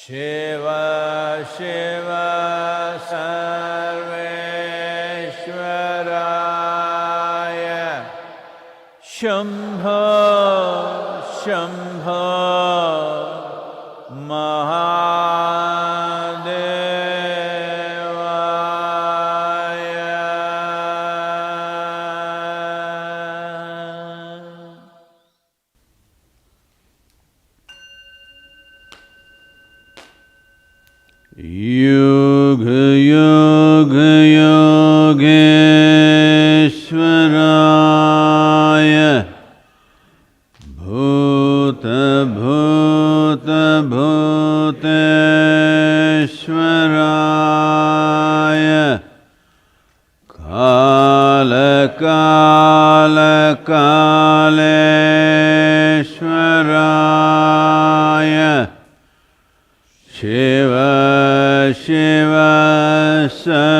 शिव शिव सर्वेश्वराय शम्भो शम्भो योगेश्वराय भूतेश्वराय कालकालेश्वराय शिव शिव सर्वेश्वराय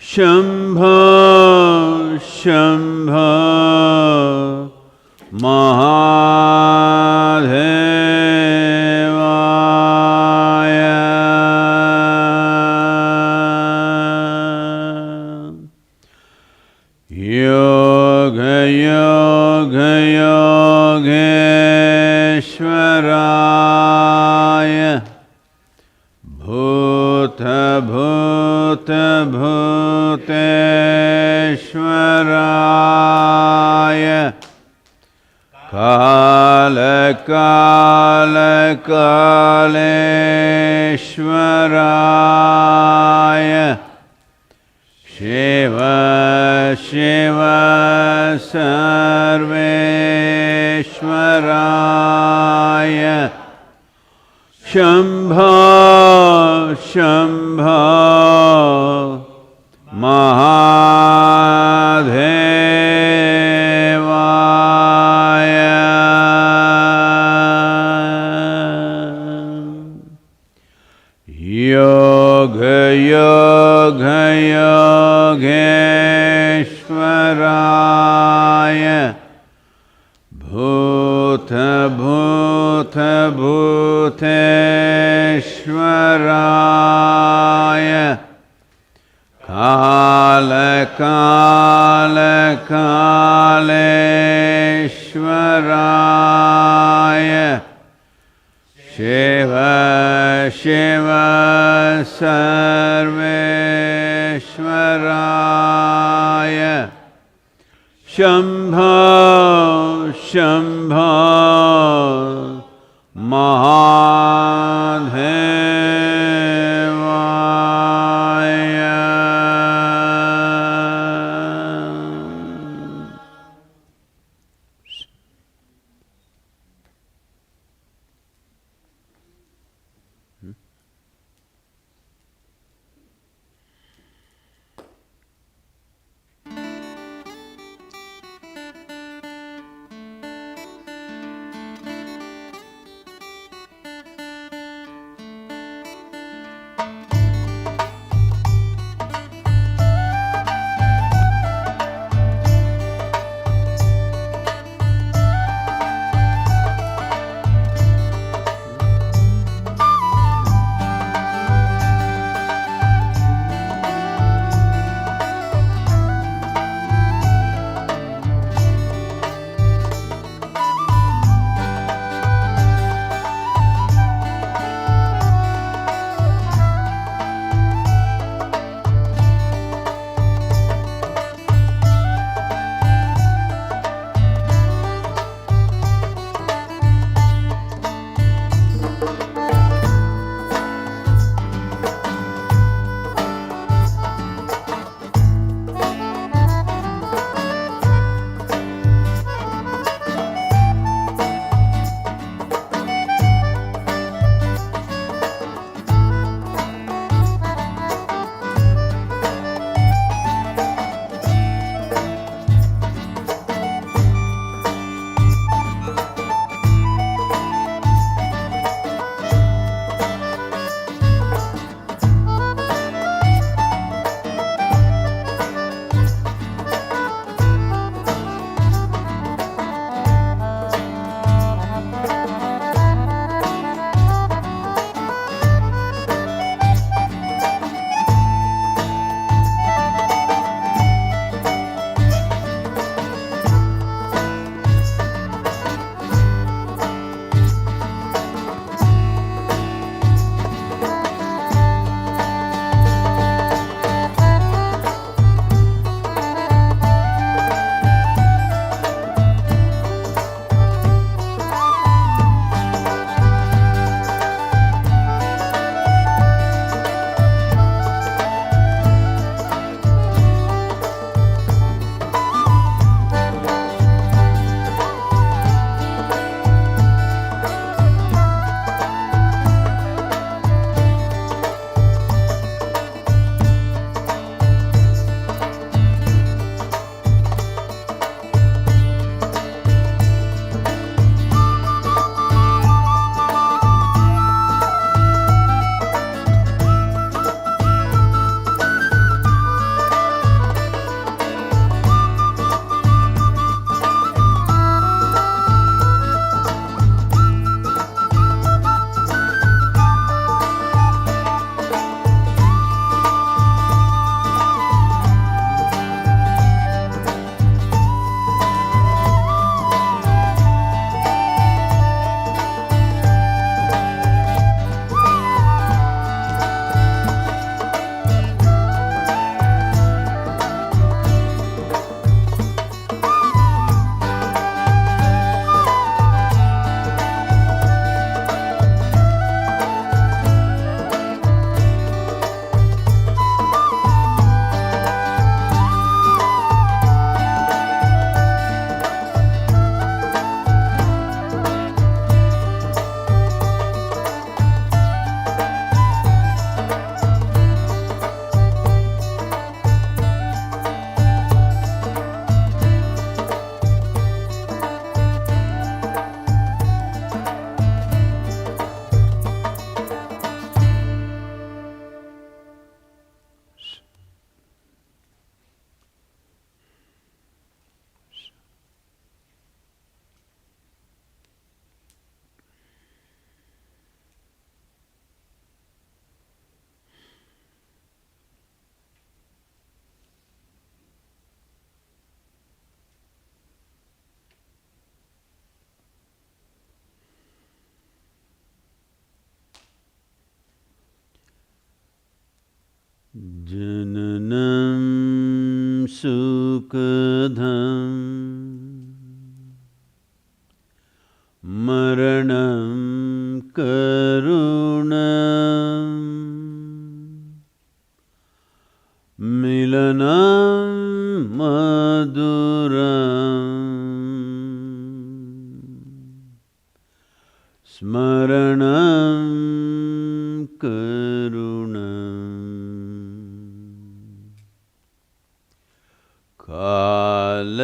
शम्भो शम्भो महादेवाय योगेश्वराय भूतेश्वराय कालकालेश्वराय शिव शिव सर्वेश्वराय शम्भो शम्भो महादेवाय योगेश्वराय भूतेश्वराय कालकालेश्वराय शिव शिव सर्वेश्वराय शम्भो शम्भो महादेवाय Jananam sukadham maranam karunam milanam maduram smaranam karunam kalavashadiha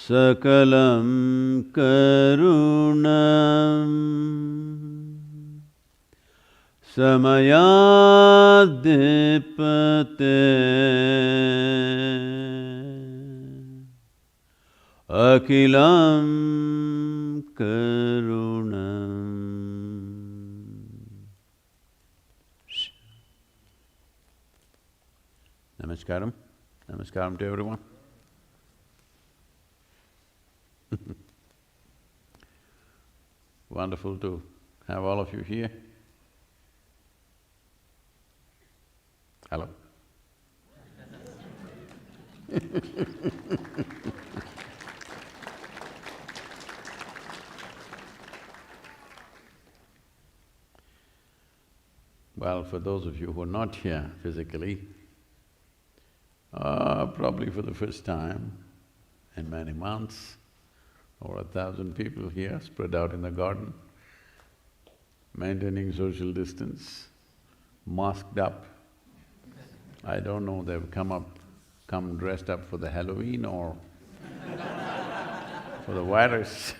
sakalam karunam samayadipate akilam karunam. Namaskaram. Namaskaram to everyone. Wonderful to have all of you here. Hello. Well, for those of you who are not here physically, probably for the first time in many months, over 1,000 people here spread out in the garden, maintaining social distance, masked up. I don't know, they've come dressed up for the Halloween or for the virus.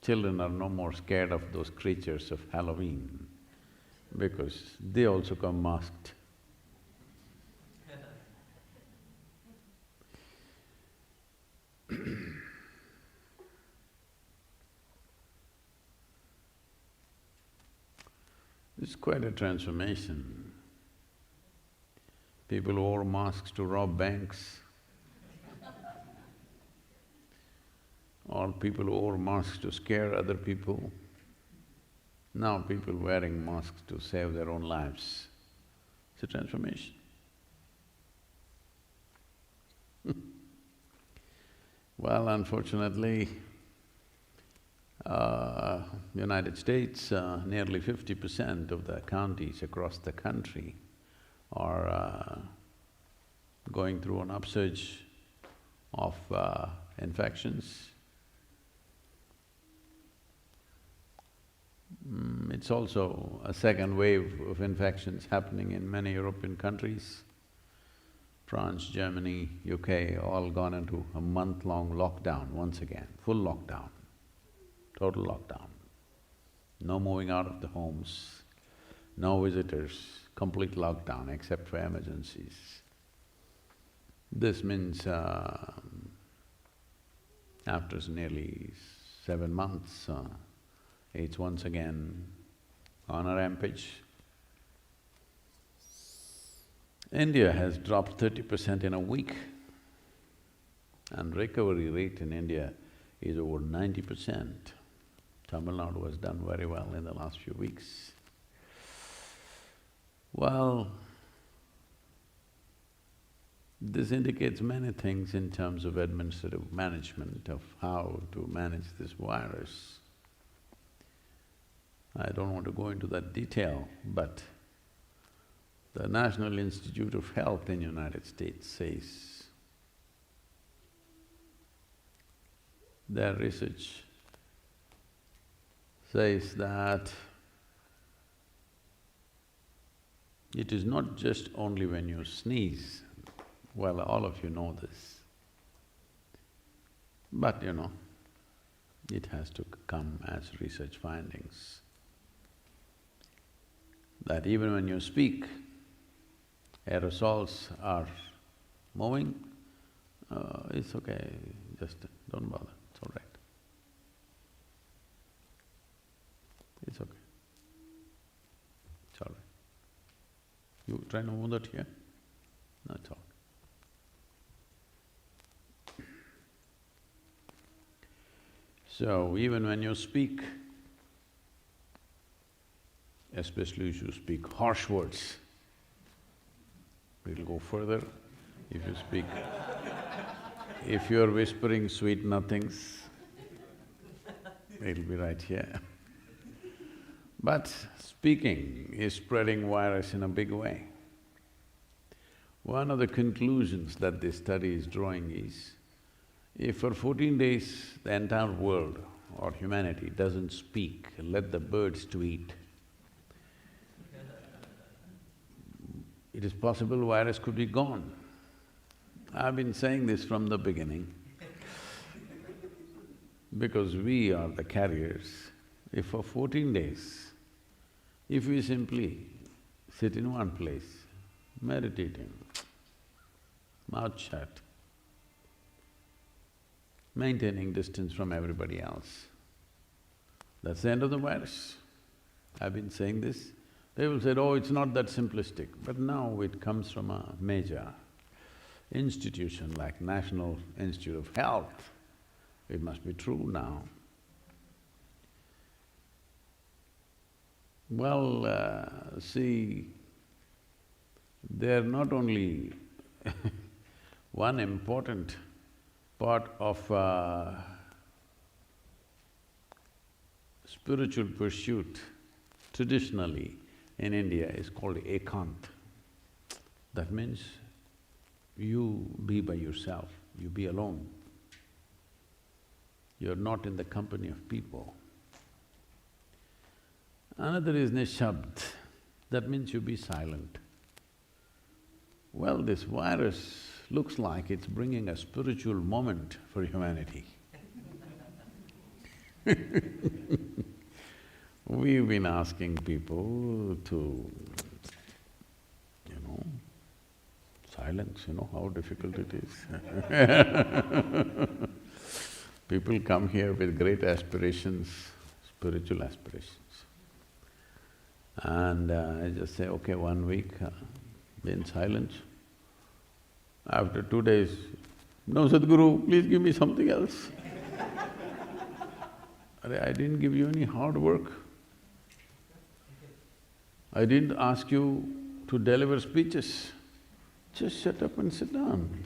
Children are no more scared of those creatures of Halloween because they also come masked. It's quite a transformation. People wore masks to rob banks, or people wore masks to scare other people. Now people wearing masks to save their own lives. It's a transformation. Well, unfortunately, United States, nearly 50% of the counties across the country are going through an upsurge of infections. It's also a second wave of infections happening in many European countries. France, Germany, UK, all gone into a month-long lockdown once again, full lockdown, total lockdown. No moving out of the homes, no visitors, complete lockdown except for emergencies. This means after nearly 7 months, it's once again on a rampage. India has dropped 30% in a week, and recovery rate in India is over 90%. Tamil Nadu has done very well in the last few weeks. Well, this indicates many things in terms of administrative management of how to manage this virus. I don't want to go into that detail, but the National Institute of Health in United States says their research says that it is not just only when you sneeze, well, all of you know this, but it has to come as research findings, that even when you speak, aerosols are moving, it's okay, just don't bother, it's all right. It's okay. It's all right. You try to move that here? No, it's all right. So even when you speak, especially if you speak harsh words, it'll go further. If you speak… if you're whispering sweet nothings, it'll be right here. But speaking is spreading virus in a big way. One of the conclusions that this study is drawing is, if for 14 days the entire world or humanity doesn't speak, let the birds tweet, it is possible virus could be gone. I've been saying this from the beginning because we are the carriers. If for 14 days, if we simply sit in one place, meditating, mouth shut, maintaining distance from everybody else, that's the end of the virus. I've been saying this. They will say, oh, it's not that simplistic, but now it comes from a major institution like National Institute of Health. It must be true now. Well, see, they're not only one important part of spiritual pursuit traditionally in India is called ekant. That means you be by yourself, you be alone. You're not in the company of people. Another is nishabd, that means you be silent. Well, this virus looks like it's bringing a spiritual moment for humanity. We've been asking people to, silence, how difficult it is. People come here with great aspirations, spiritual aspirations. And I just say, okay, 1 week, be in silence. After 2 days, no, Sadhguru, please give me something else. I didn't give you any hard work. I didn't ask you to deliver speeches. Just shut up and sit down.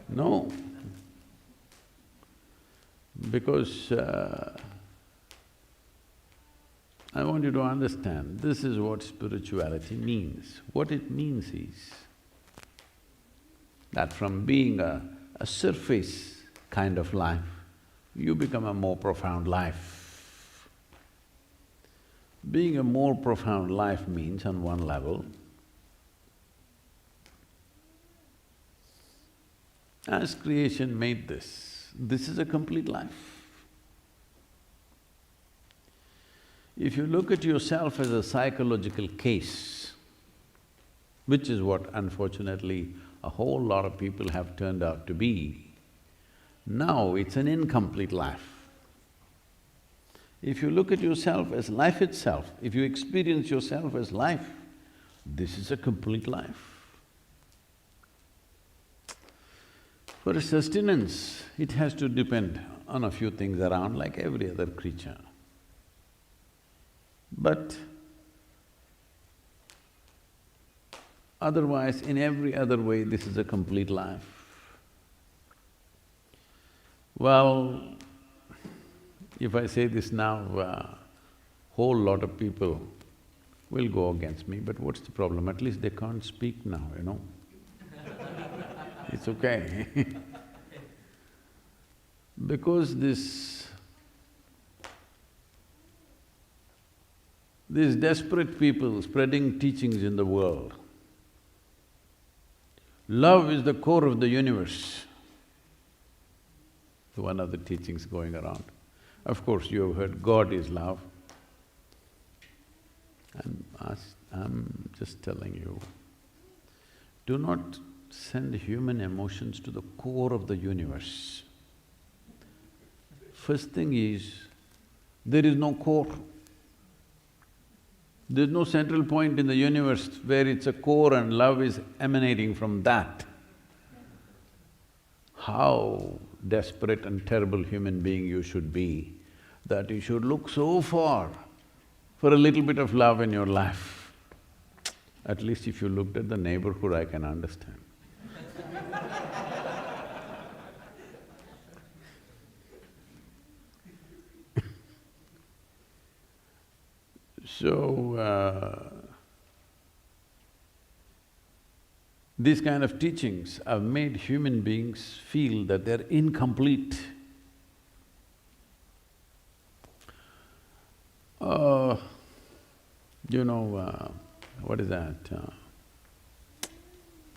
No. Because I want you to understand, this is what spirituality means. What it means is that from being a surface kind of life, you become a more profound life. Being a more profound life means, on one level, as creation made this is a complete life. If you look at yourself as a psychological case, which is what unfortunately a whole lot of people have turned out to be, now it's an incomplete life. If you look at yourself as life itself, if you experience yourself as life, this is a complete life. For sustenance, it has to depend on a few things around like every other creature. But otherwise, in every other way, this is a complete life. Well, if I say this now, whole lot of people will go against me, but what's the problem? At least they can't speak now, It's okay. Because these desperate people spreading teachings in the world, love is the core of the universe. One of the teachings going around. Of course, you have heard God is love. I'm just telling you, do not send human emotions to the core of the universe. First thing is, there is no core. There's no central point in the universe where it's a core and love is emanating from that. How desperate and terrible human being you should be, that you should look so far for a little bit of love in your life. At least if you looked at the neighborhood, I can understand. So, these kind of teachings have made human beings feel that they're incomplete. What is that?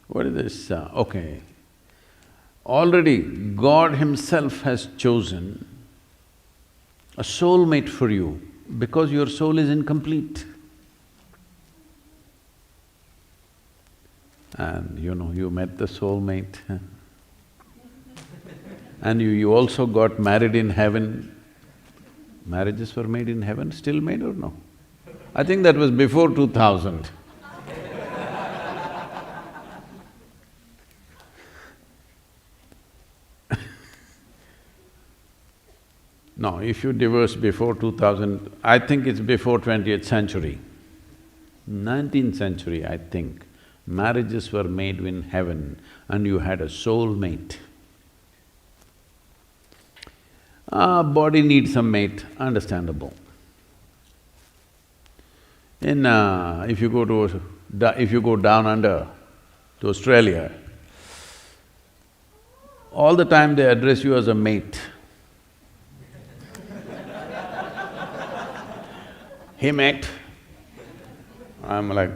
What is this? Okay. Already God Himself has chosen a soulmate for you because your soul is incomplete. And you met the soulmate and you also got married in heaven. Marriages were made in heaven, still made or no? I think that was before 2000. No, if you divorce before 2000, I think it's before 20th century. 19th century, I think, marriages were made in heaven and you had a soulmate. Body needs a mate, understandable. If you go down under to Australia, all the time they address you as a mate. Hey mate, I'm like,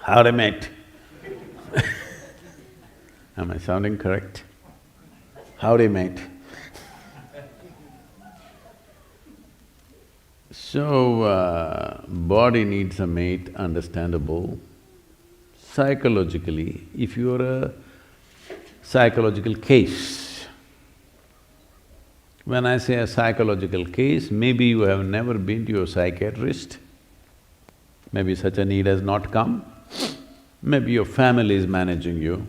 howdy mate. Am I sounding correct? Howdy mate. So, body needs a mate, understandable. Psychologically, if you're a psychological case, when I say a psychological case, maybe you have never been to your psychiatrist, maybe such a need has not come, maybe your family is managing you,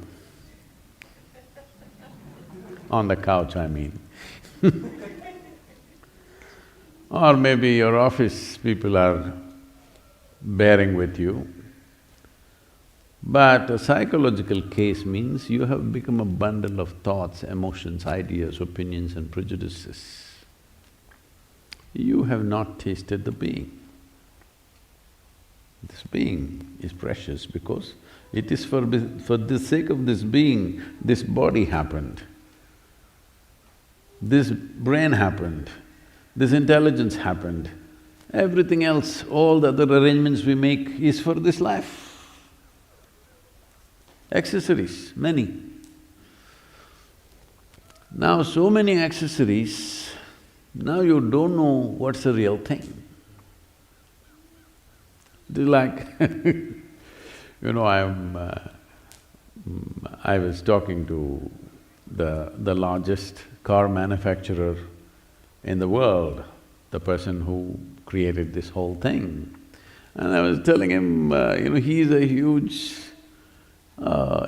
on the couch I mean or maybe your office people are bearing with you. But a psychological case means you have become a bundle of thoughts, emotions, ideas, opinions and prejudices. You have not tasted the being. This being is precious because it is for the sake of this being, this body happened, this brain happened, this intelligence happened. Everything else, all the other arrangements we make is for this life. Accessories, many. Now so many accessories, now you don't know what's the real thing. It is like I was talking to the largest car manufacturer in the world, the person who created this whole thing. And I was telling him, he's a huge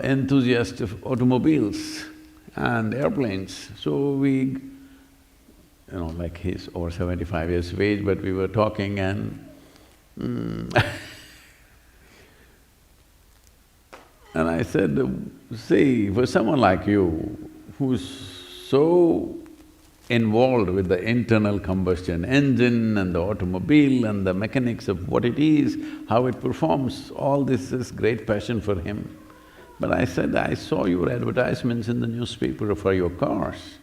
enthusiast of automobiles and airplanes. So like he's over 75 years of age, but we were talking and and I said, see, for someone like you who's so involved with the internal combustion engine and the automobile and the mechanics of what it is, how it performs, all this is great passion for him. But I said, I saw your advertisements in the newspaper for your cars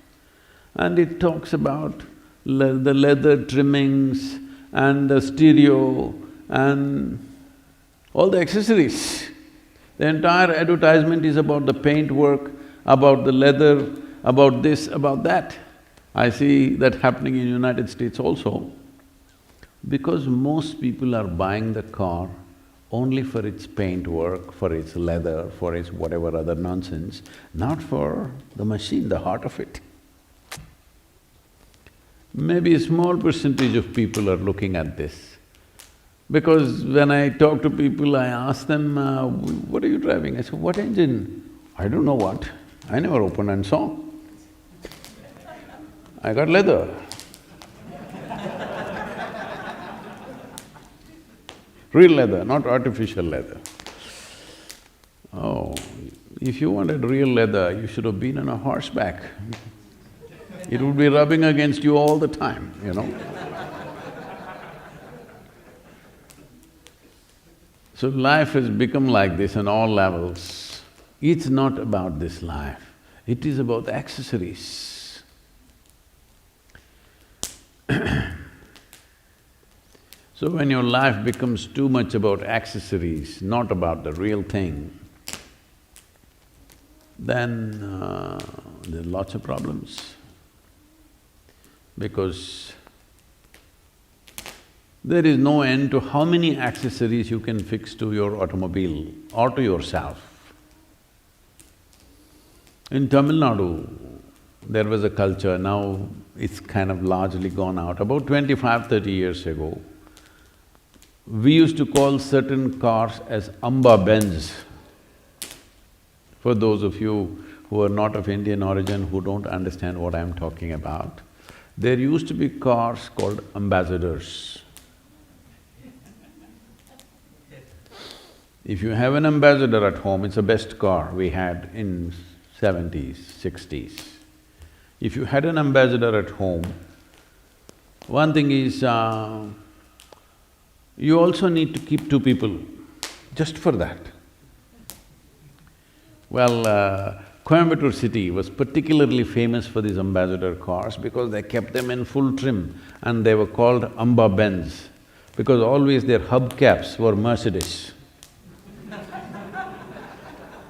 and it talks about the leather trimmings and the stereo and all the accessories. The entire advertisement is about the paint work, about the leather, about this, about that. I see that happening in United States also. Because most people are buying the car only for its paint work, for its leather, for its whatever other nonsense, not for the machine, the heart of it. Maybe a small percentage of people are looking at this. Because when I talk to people, I ask them, what are you driving? I say, what engine? I don't know what. I never opened and saw. I got leather. Real leather, not artificial leather. Oh, if you wanted real leather, you should have been on a horseback. It would be rubbing against you all the time, you know. So life has become like this on all levels. It's not about this life, it is about accessories. So when your life becomes too much about accessories, not about the real thing, then there are lots of problems. Because there is no end to how many accessories you can fix to your automobile or to yourself. In Tamil Nadu, there was a culture, now it's kind of largely gone out. About 25–30 years ago, we used to call certain cars as Amba Benz. For those of you who are not of Indian origin, who don't understand what I'm talking about, there used to be cars called Ambassadors. If you have an Ambassador at home, it's the best car we had in 70s, 60s. If you had an Ambassador at home, one thing is, you also need to keep two people, just for that. Well, Coimbatore city was particularly famous for these Ambassador cars because they kept them in full trim and they were called Amba Benz because always their hubcaps were Mercedes.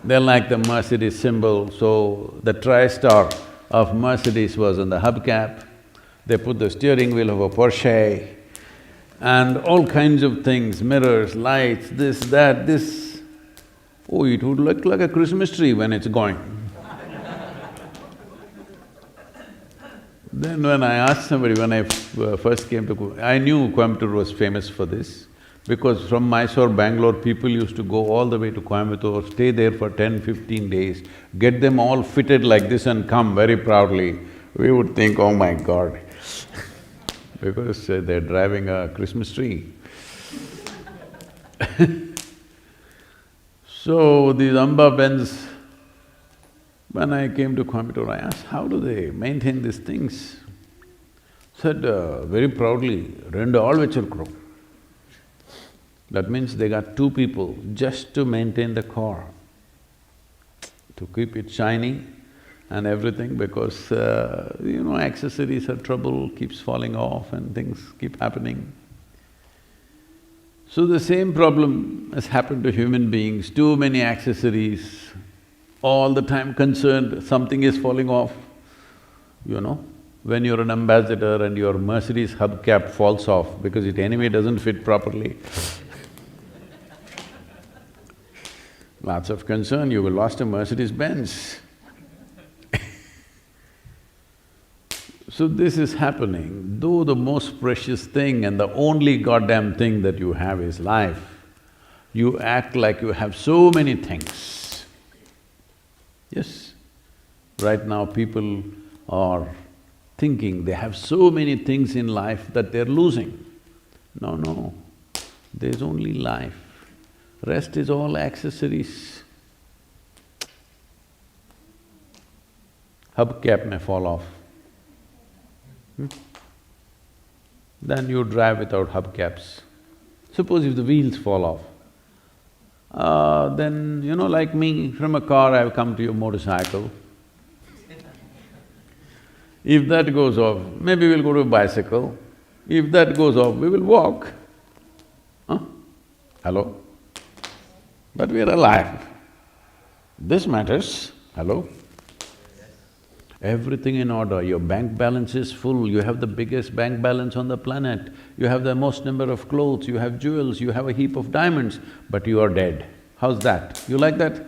They're like the Mercedes symbol, so the tri-star of Mercedes was on the hubcap. They put the steering wheel of a Porsche and all kinds of things, mirrors, lights, this, that, this. Oh, it would look like a Christmas tree when it's going. Then when I asked somebody, when I first came to… I knew Coimbatore was famous for this because from Mysore, Bangalore, people used to go all the way to Coimbatore, stay there for 10–15 days, get them all fitted like this and come very proudly. We would think, oh my God, because they're driving a Christmas tree. So these Amba Benz, when I came to Coimbatore, I asked, how do they maintain these things? Said very proudly, rendu aal vechirukrom. That means they got two people just to maintain the car, to keep it shiny and everything because, accessories are trouble, keeps falling off and things keep happening. So the same problem has happened to human beings, too many accessories, all the time concerned something is falling off, you know. When you're an Ambassador and your Mercedes hubcap falls off because it anyway doesn't fit properly, lots of concern, you will lost a Mercedes-Benz. So this is happening, though the most precious thing and the only goddamn thing that you have is life, you act like you have so many things. Yes, right now people are thinking they have so many things in life that they're losing. No, no, there's only life. Rest is all accessories. Hubcap may fall off. Then you drive without hubcaps. Suppose if the wheels fall off, then like me, from a car I've come to your motorcycle. If that goes off, maybe we'll go to a bicycle. If that goes off, we will walk. Huh? Hello? But we are alive. This matters. Hello? Everything in order, your bank balance is full, you have the biggest bank balance on the planet, you have the most number of clothes, you have jewels, you have a heap of diamonds, but you are dead. How's that? You like that?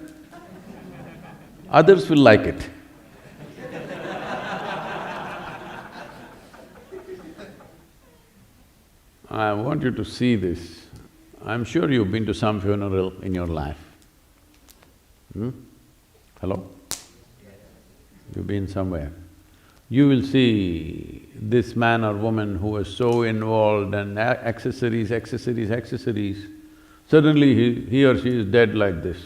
Others will like it. I want you to see this. I'm sure you've been to some funeral in your life. Hello? You've been somewhere. You will see this man or woman who was so involved and accessories, accessories, accessories, suddenly he or she is dead like this.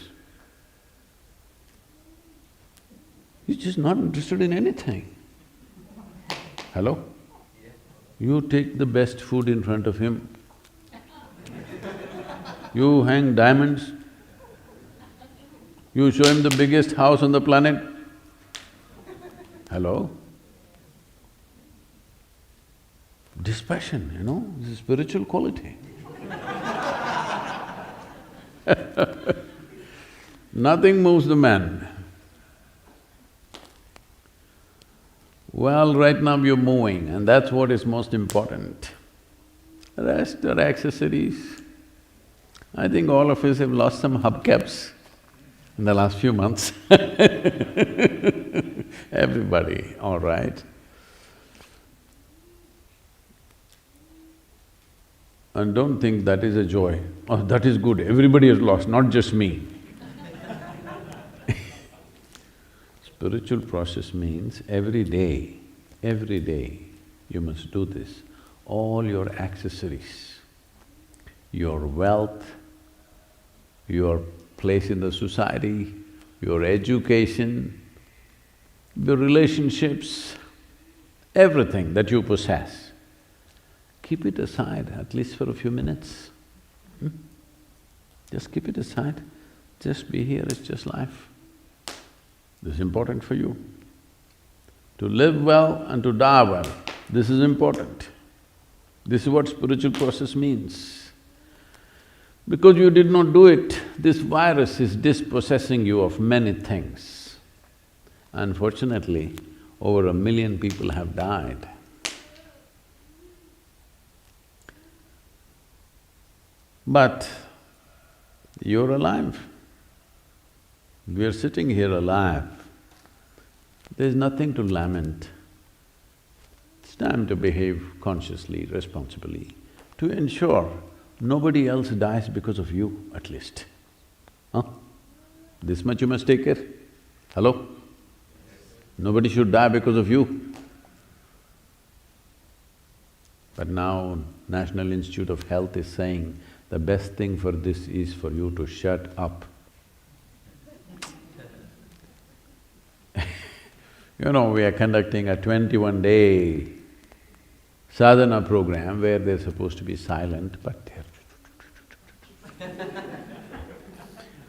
He's just not interested in anything. Hello? You take the best food in front of him. You hang diamonds. You show him the biggest house on the planet. Hello? Dispassion, you know, this is spiritual quality. Nothing moves the man. Well, right now you're moving and that's what is most important. The rest are accessories. I think all of us have lost some hubcaps in the last few months. Everybody, all right. And don't think that is a joy. Oh, that is good, everybody has lost, not just me. Spiritual process means every day you must do this. All your accessories, your wealth, your place in the society, your education, your relationships, everything that you possess, keep it aside at least for a few minutes. Just keep it aside, just be here, it's just life. This is important for you. To live well and to die well, this is important. This is what spiritual process means. Because you did not do it, this virus is dispossessing you of many things. Unfortunately, over 1 million people have died. But you're alive. We're sitting here alive. There's nothing to lament. It's time to behave consciously, responsibly, to ensure nobody else dies because of you, at least. Huh? This much you must take care. Hello? Nobody should die because of you. But now National Institute of Health is saying the best thing for this is for you to shut up. You know, we are conducting a 21-day sadhana program where they're supposed to be silent, but they're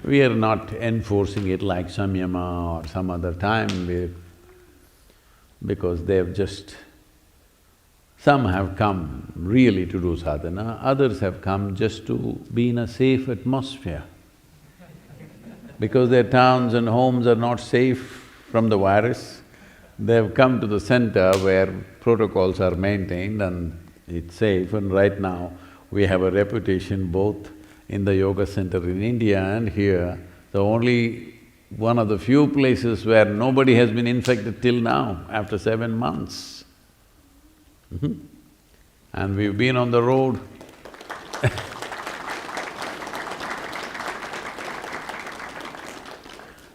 we are not enforcing it like samyama or some other time, because they've just… Some have come really to do sadhana, others have come just to be in a safe atmosphere. Because their towns and homes are not safe from the virus, they've come to the center where protocols are maintained and it's safe. And right now, we have a reputation both in the yoga center in India and here, the only one of the few places where nobody has been infected till now, after 7 months. And we've been on the road.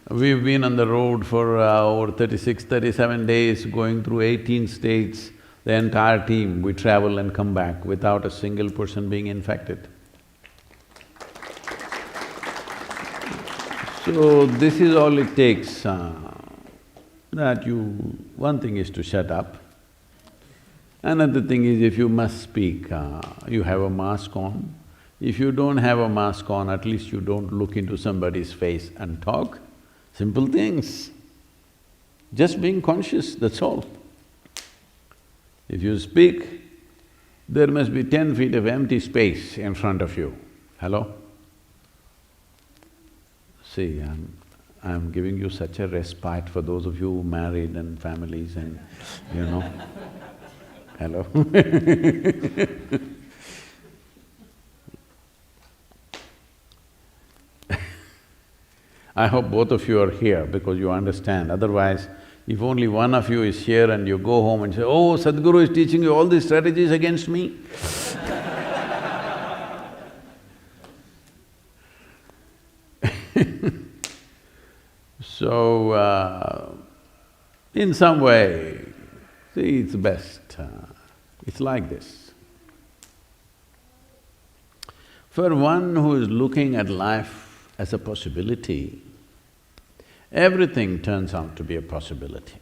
We've been on the road for over 36, 37 days, going through 18 states, the entire team. We travel and come back without a single person being infected. So this is all it takes, that you… One thing is to shut up. Another thing is, if you must speak, you have a mask on. If you don't have a mask on, at least you don't look into somebody's face and talk. Simple things. Just being conscious, that's all. If you speak, there must be 10 feet of empty space in front of you. Hello? See, I'm giving you such a respite for those of you married and families and, you know. Hello? I hope both of you are here because you understand, otherwise if only one of you is here and you go home and say, oh, Sadhguru is teaching you all these strategies against me. So, in some way, see, it's best, it's like this. For one who is looking at life as a possibility, everything turns out to be a possibility.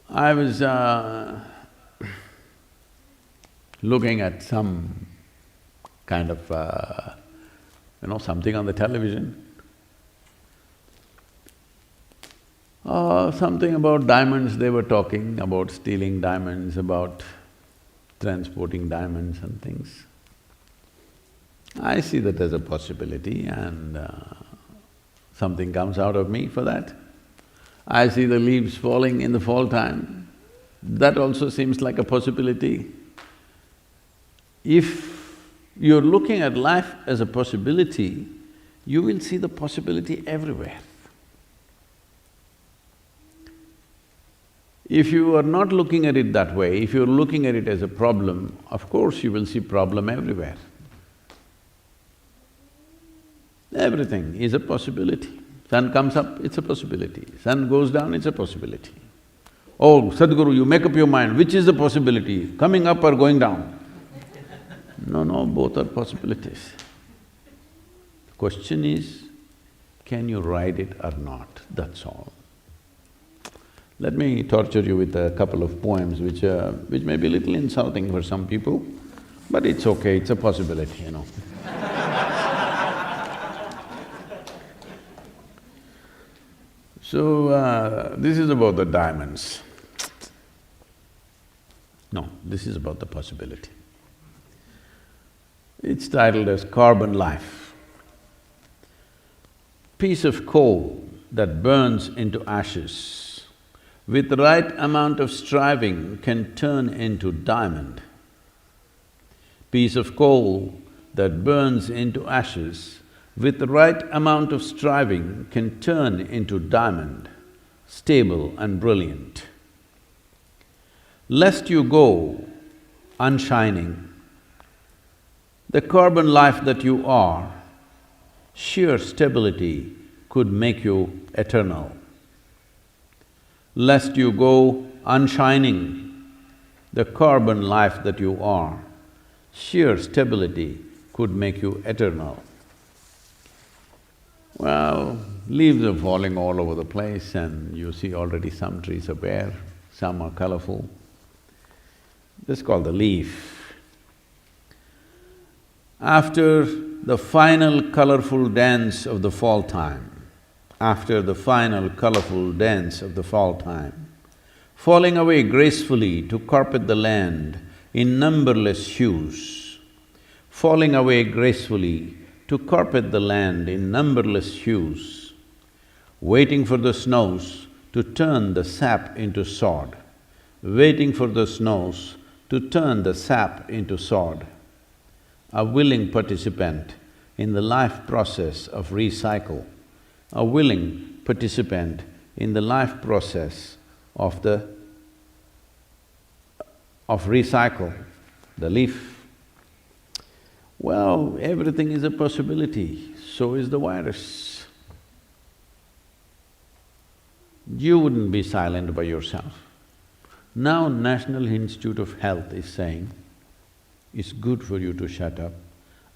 I was looking at some kind of, something on the television. Something about diamonds, they were talking about stealing diamonds, about transporting diamonds and things. I see that as a possibility and something comes out of me for that. I see the leaves falling in the fall time, that also seems like a possibility. If you're looking at life as a possibility, you will see the possibility everywhere. If you are not looking at it that way, if you're looking at it as a problem, of course you will see problem everywhere. Everything is a possibility. Sun comes up, it's a possibility. Sun goes down, it's a possibility. Oh, Sadhguru, you make up your mind, which is the possibility, coming up or going down? No, both are possibilities. The question is, can you ride it or not, that's all. Let me torture you with a couple of poems which may be a little insulting for some people, but it's okay, it's a possibility, So, this is about the diamonds. No, this is about the possibility. It's titled as Carbon Life. Piece of coal that burns into ashes, with the right amount of striving can turn into diamond. Piece of coal that burns into ashes, with the right amount of striving can turn into diamond, stable and brilliant. Lest you go unshining, the carbon life that you are, sheer stability could make you eternal. Lest you go unshining, the carbon life that you are, sheer stability could make you eternal. Well, leaves are falling all over the place and you see already some trees are bare, some are colorful. This is called the leaf. After the final colorful dance of the fall time, after the final colorful dance of the fall time, falling away gracefully to carpet the land in numberless hues, falling away gracefully to carpet the land in numberless hues, waiting for the snows to turn the sap into sod, waiting for the snows to turn the sap into sod, a willing participant in the life process of recycle, a willing participant in the life process of recycle, the leaf. Well, everything is a possibility, so is the virus. You wouldn't be silent by yourself. Now National Institute of Health is saying, it's good for you to shut up,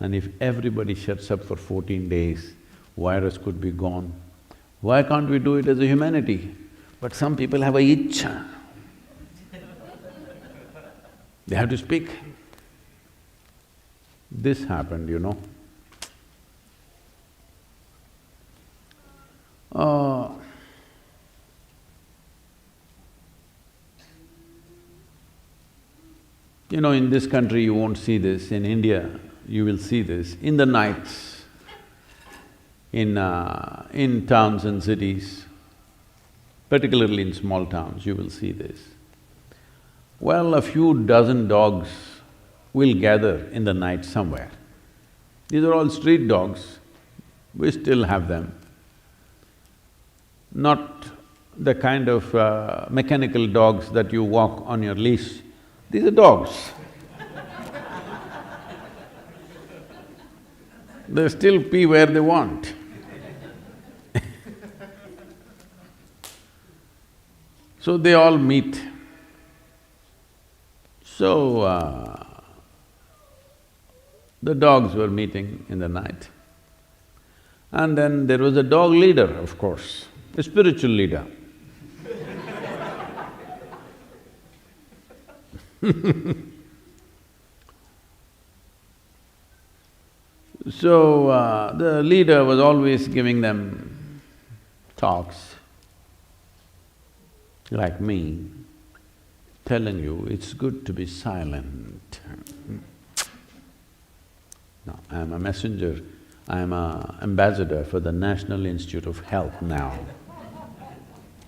and if everybody shuts up for 14 days, virus could be gone. Why can't we do it as a humanity? But some people have a itch. They have to speak. This happened, in this country you won't see this, in India you will see this, in the nights, in towns and cities, particularly in small towns, you will see this. Well, a few dozen dogs will gather in the night somewhere. These are all street dogs, we still have them. Not the kind of mechanical dogs that you walk on your leash, these are dogs. They still pee where they want. So they all meet. So, the dogs were meeting in the night. And then there was a dog leader, of course, a spiritual leader. So, the leader was always giving them talks, like me, telling you, it's good to be silent. No, I'm a messenger, I'm a ambassador for the National Institute of Health now.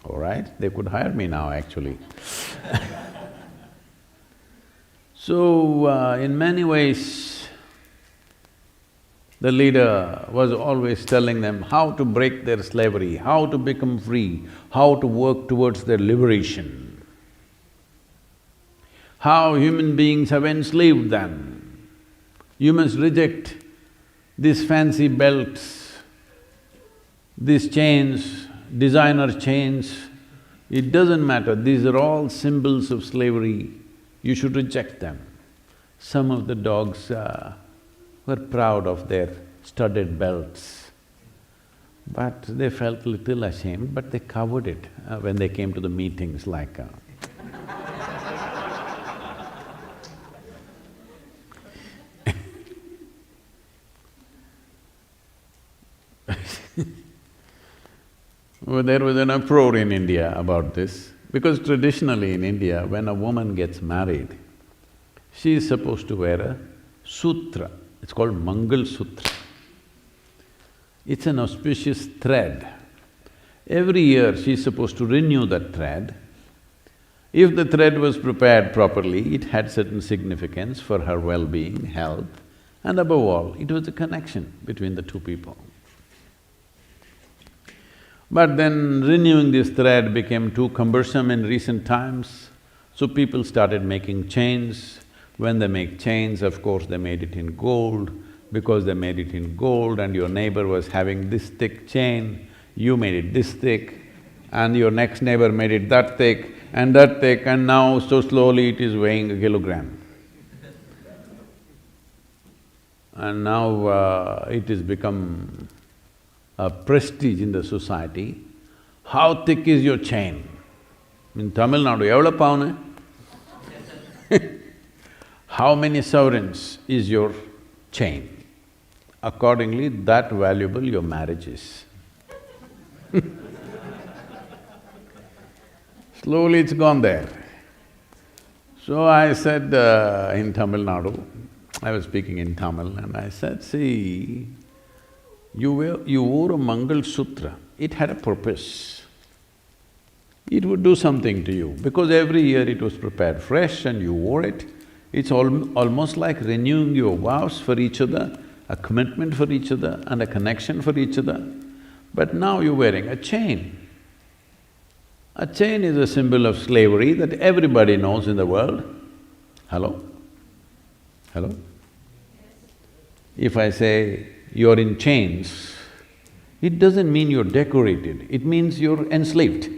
All right? They could hire me now, actually. So, in many ways, the leader was always telling them how to break their slavery, how to become free, how to work towards their liberation, how human beings have enslaved them. You must reject these fancy belts, these chains, designer chains. It doesn't matter, these are all symbols of slavery. You should reject them. Some of the dogs were proud of their studded belts, but they felt little ashamed, but they covered it when they came to the meetings like Well, there was an uproar in India about this, because traditionally in India, when a woman gets married, she is supposed to wear a sutra. It's called Mangal Sutra. It's an auspicious thread. Every year she's supposed to renew that thread. If the thread was prepared properly, it had certain significance for her well-being, health, and above all, it was a connection between the two people. But then renewing this thread became too cumbersome in recent times, so people started making chains. When they make chains, of course, they made it in gold. Because they made it in gold and your neighbor was having this thick chain, you made it this thick, and your next neighbor made it that thick, and now so slowly it is weighing a kilogram. And now it has become a prestige in the society. How thick is your chain? In Tamil Nadu, evla pavane? How many sovereigns is your chain? Accordingly, that valuable your marriage is. Slowly it's gone there. So I said in Tamil Nadu, I was speaking in Tamil and I said, see, you wore a Mangal Sutra, it had a purpose. It would do something to you because every year it was prepared fresh and you wore it. It's almost like renewing your vows for each other, a commitment for each other and a connection for each other. But now you're wearing a chain. A chain is a symbol of slavery that everybody knows in the world. Hello? Hello? If I say you're in chains, it doesn't mean you're decorated, it means you're enslaved.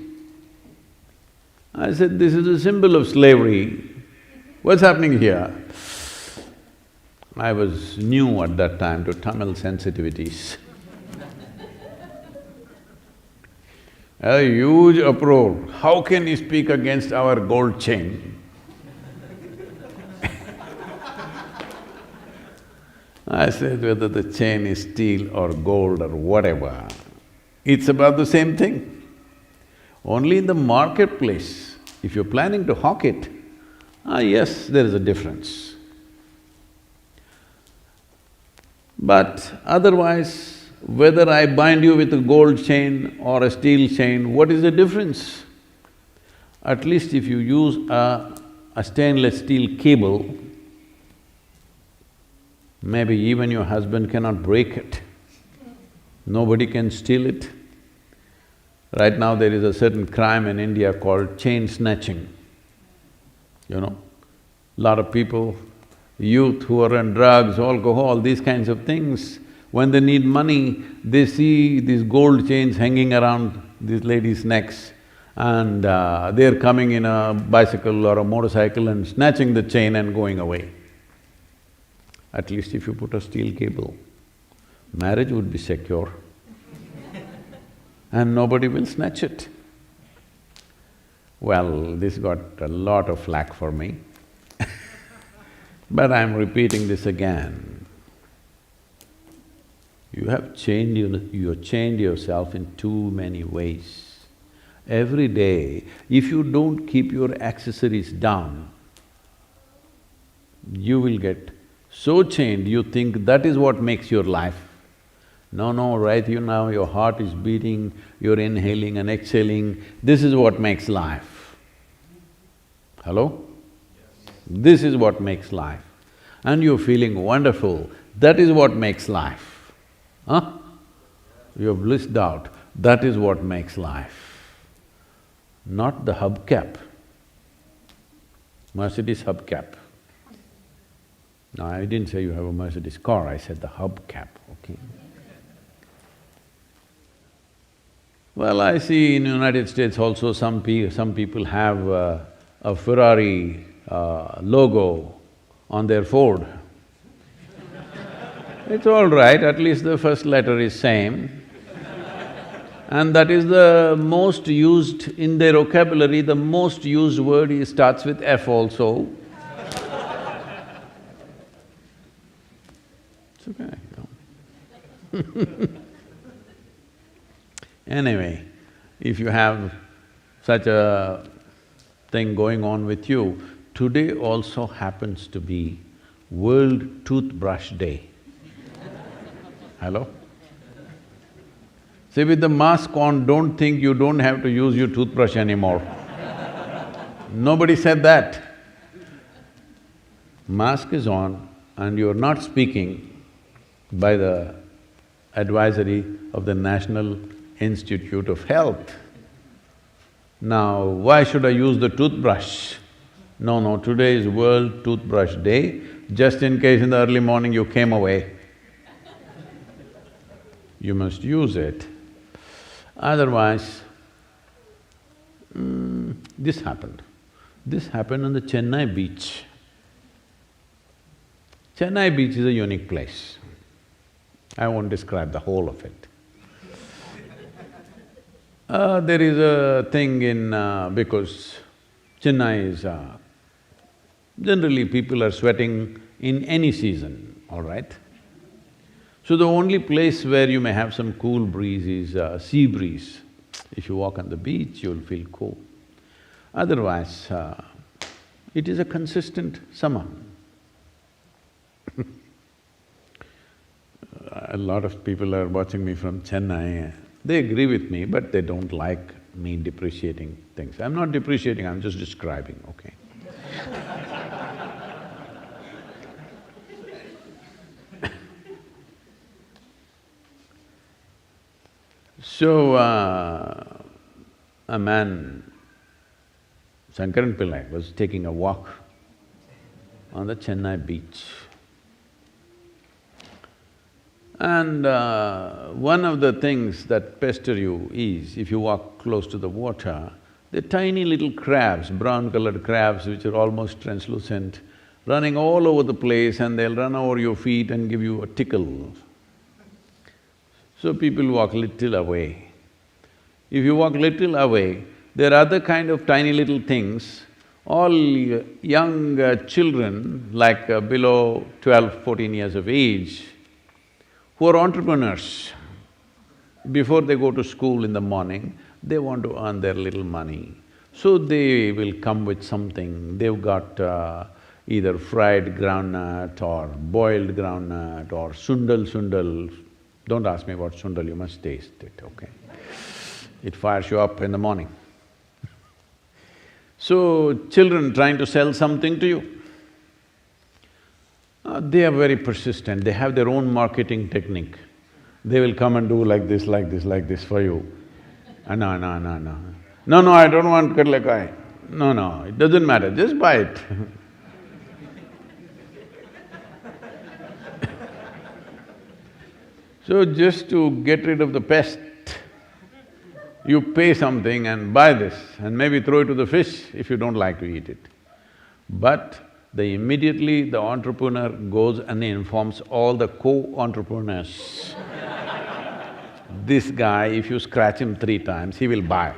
I said, this is a symbol of slavery. What's happening here? I was new at that time to Tamil sensitivities. A huge uproar, how can you speak against our gold chain? I said, whether the chain is steel or gold or whatever, it's about the same thing. Only in the marketplace, if you're planning to hawk it, yes, there is a difference. But otherwise, whether I bind you with a gold chain or a steel chain, what is the difference? At least if you use a stainless steel cable, maybe even your husband cannot break it. Nobody can steal it. Right now there is a certain crime in India called chain snatching. You know, lot of people, youth who are on drugs, alcohol, these kinds of things, when they need money, they see these gold chains hanging around these ladies' necks and they're coming in a bicycle or a motorcycle and snatching the chain and going away. At least if you put a steel cable, marriage would be secure and nobody will snatch it. Well, this got a lot of flack for me but I'm repeating this again. You have changed yourself in too many ways. Every day, if you don't keep your accessories down, you will get so chained, you think that is what makes your life. No, right you now your heart is beating, you're inhaling and exhaling, this is what makes life. Hello? This is what makes life. And you're feeling wonderful, that is what makes life. Huh? You're blissed out, that is what makes life. Not the hubcap, Mercedes hubcap. No, I didn't say you have a Mercedes car, I said the hubcap, okay? Well, I see in United States also some people have a Ferrari logo on their Ford. It's all right, at least the first letter is same. And that is the most used in their vocabulary, the most used word starts with F also. It's okay, you know. Anyway, if you have such a thing going on with you, today also happens to be World Toothbrush Day. Hello? See, with the mask on, don't think you don't have to use your toothbrush anymore. Nobody said that. Mask is on and you're not speaking by the advisory of the National Institute of Health. Now, why should I use the toothbrush? No, today is World Toothbrush Day, just in case in the early morning you came away. You must use it. Otherwise, this happened. This happened on the Chennai beach. Chennai beach is a unique place. I won't describe the whole of it. There is a thing in… because Chennai is… generally people are sweating in any season, all right? So the only place where you may have some cool breeze is sea breeze. If you walk on the beach, you'll feel cool. Otherwise, it is a consistent summer. A lot of people are watching me from Chennai, they agree with me, but they don't like me depreciating things. I'm not depreciating, I'm just describing, okay? So, a man, Shankaran Pillai, was taking a walk on the Chennai beach. And one of the things that pester you is, if you walk close to the water, the tiny little crabs, brown-colored crabs which are almost translucent, running all over the place and they'll run over your feet and give you a tickle. So people walk little away. If you walk little away, there are other kind of tiny little things, all young children like below 12, 14 years of age, who are entrepreneurs. Before they go to school in the morning, they want to earn their little money. So they will come with something, they've got either fried groundnut or boiled groundnut or sundal. Don't ask me what sundal, you must taste it, okay? It fires you up in the morning. So, children trying to sell something to you, they are very persistent, they have their own marketing technique. They will come and do like this for you. No, I don't want kadlekai. No, it doesn't matter, just buy it. So just to get rid of the pest, You pay something and buy this and maybe throw it to the fish if you don't like to eat it. But immediately the entrepreneur goes and informs all the co-entrepreneurs. This guy, if you scratch him 3 times, he will buy.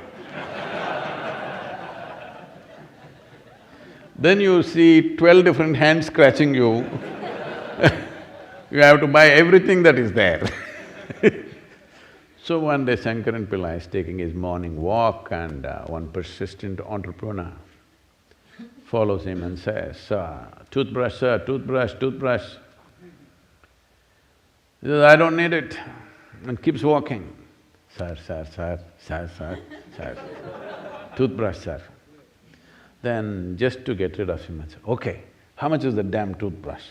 Then you see 12 different hands scratching you. You have to buy everything that is there. So one day Shankaran Pillai is taking his morning walk and one persistent entrepreneur follows him and says, toothbrush, sir, toothbrush, toothbrush. He says, I don't need it, and keeps walking. Sir, toothbrush, sir. Then just to get rid of him, I said, okay, how much is the damn toothbrush?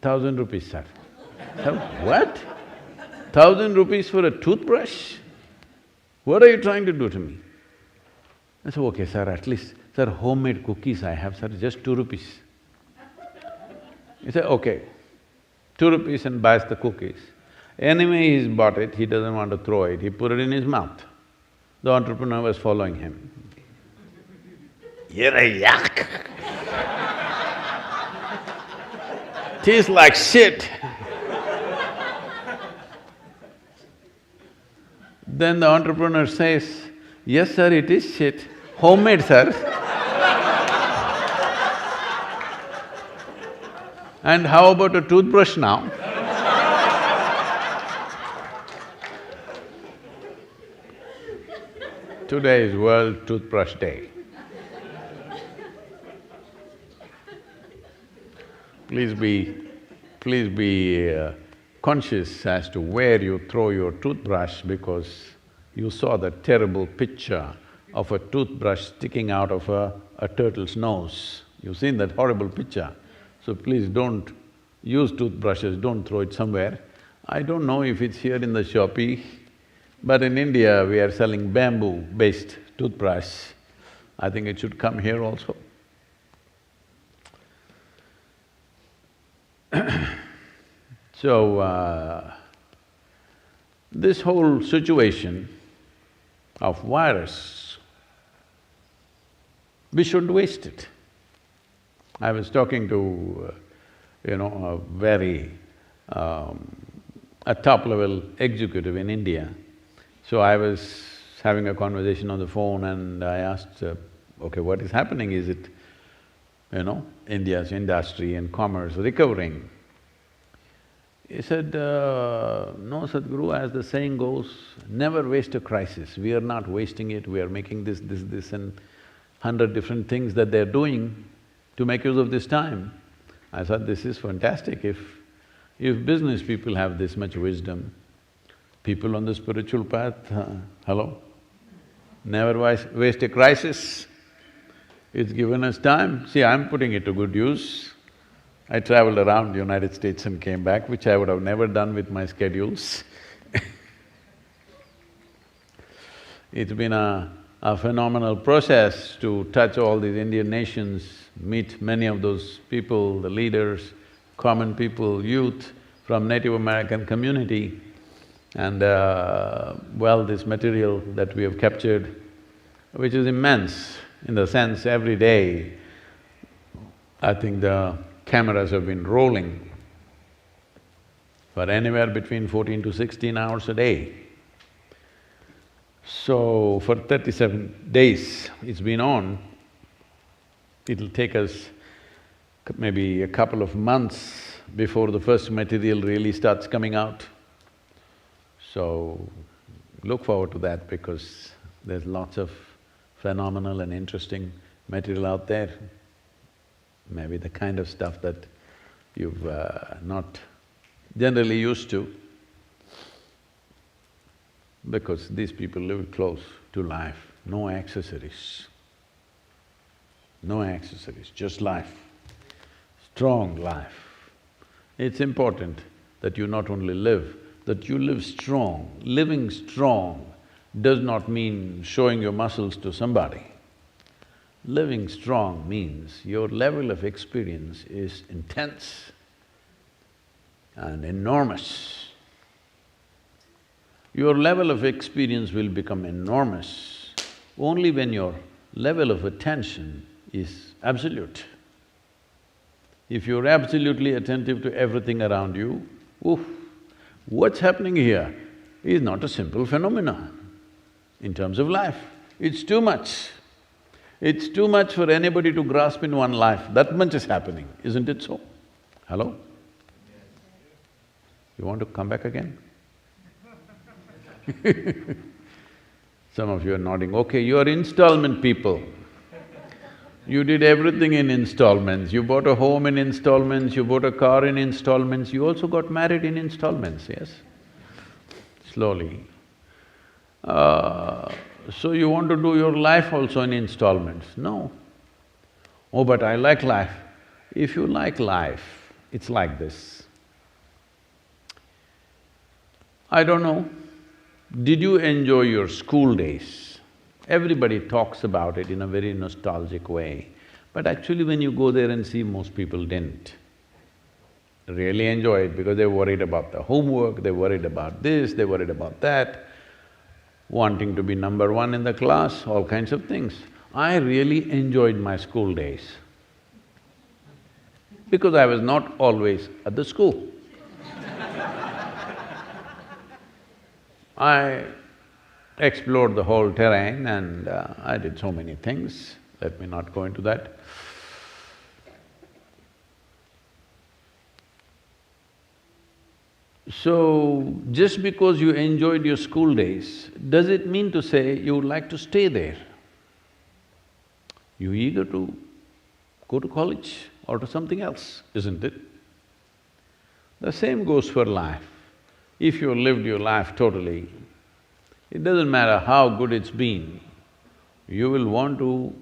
1,000 rupees, sir. Sir, what? 1,000 rupees for a toothbrush? What are you trying to do to me? I said, okay, sir, at least, sir, homemade cookies I have, sir, just 2 rupees. He said, okay, 2 rupees and buys the cookies. Anyway, he's bought it, he doesn't want to throw it, he put it in his mouth. The entrepreneur was following him. You're a yuck! Tastes like shit. Then the entrepreneur says, yes, sir, it is shit. Homemade, sir. And how about a toothbrush now? Today is World Toothbrush Day. Please be conscious as to where you throw your toothbrush, because you saw the terrible picture of a toothbrush sticking out of a turtle's nose. You've seen that horrible picture. So please don't use toothbrushes, don't throw it somewhere. I don't know if it's here in the Shopee, but in India we are selling bamboo-based toothbrush. I think it should come here also. So, this whole situation of virus, we shouldn't waste it. I was talking to, a very… a top-level executive in India. So I was having a conversation on the phone and I asked, okay, what is happening? Is it, India's industry and commerce recovering? He said, no, Sadhguru, as the saying goes, never waste a crisis. We are not wasting it, we are making this and 100 different things that they're doing to make use of this time. I thought, this is fantastic. If business people have this much wisdom, people on the spiritual path, hello? Never waste a crisis. It's given us time. See, I'm putting it to good use. I traveled around the United States and came back, which I would have never done with my schedules. It's been a phenomenal process to touch all these Indian nations, meet many of those people, the leaders, common people, youth from Native American community. And well, this material that we have captured, which is immense, in the sense every day, I think the cameras have been rolling for anywhere between 14 to 16 hours a day. So, for 37 days it's been on, it'll take us maybe a couple of months before the first material really starts coming out. So, look forward to that because there's lots of phenomenal and interesting material out there. Maybe the kind of stuff that you've not generally used to, because these people live close to life, no accessories. No accessories, just life, strong life. It's important that you not only live, that you live strong. Living strong does not mean showing your muscles to somebody. Living strong means your level of experience is intense and enormous. Your level of experience will become enormous only when your level of attention is absolute. If you're absolutely attentive to everything around you, oof, what's happening here is not a simple phenomenon in terms of life. It's too much. It's too much for anybody to grasp in one life, that much is happening, isn't it so? Hello? You want to come back again? Some of you are nodding, okay, you are installment people. You did everything in installments, you bought a home in installments, you bought a car in installments, you also got married in installments, yes? Slowly. So you want to do your life also in installments? No. Oh, but I like life. If you like life, it's like this. I don't know, did you enjoy your school days? Everybody talks about it in a very nostalgic way, but actually when you go there and see, most people didn't really enjoy it because they're worried about the homework, they're worried about this, they're worried about that, wanting to be number one in the class, all kinds of things. I really enjoyed my school days because I was not always at the school. I explored the whole terrain and I did so many things, let me not go into that. So, just because you enjoyed your school days, does it mean to say you would like to stay there? You're eager to go to college or to something else, isn't it? The same goes for life. If you lived your life totally, it doesn't matter how good it's been, you will want to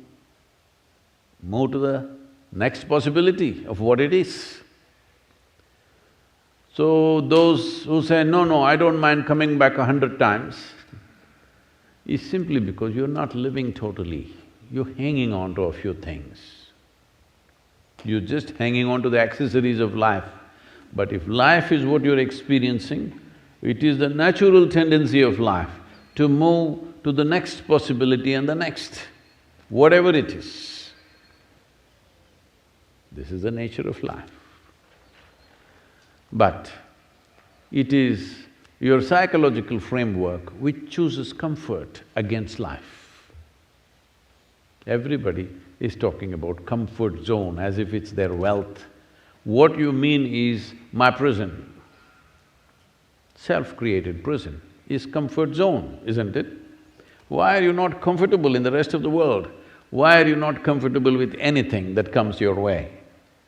move to the next possibility of what it is. So those who say, no, I don't mind coming back 100 times, is simply because you're not living totally, you're hanging on to a few things. You're just hanging on to the accessories of life. But if life is what you're experiencing, it is the natural tendency of life to move to the next possibility and the next, whatever it is. This is the nature of life. But it is your psychological framework which chooses comfort against life. Everybody is talking about comfort zone as if it's their wealth. What you mean is my prison. Self-created prison is comfort zone, isn't it? Why are you not comfortable in the rest of the world? Why are you not comfortable with anything that comes your way,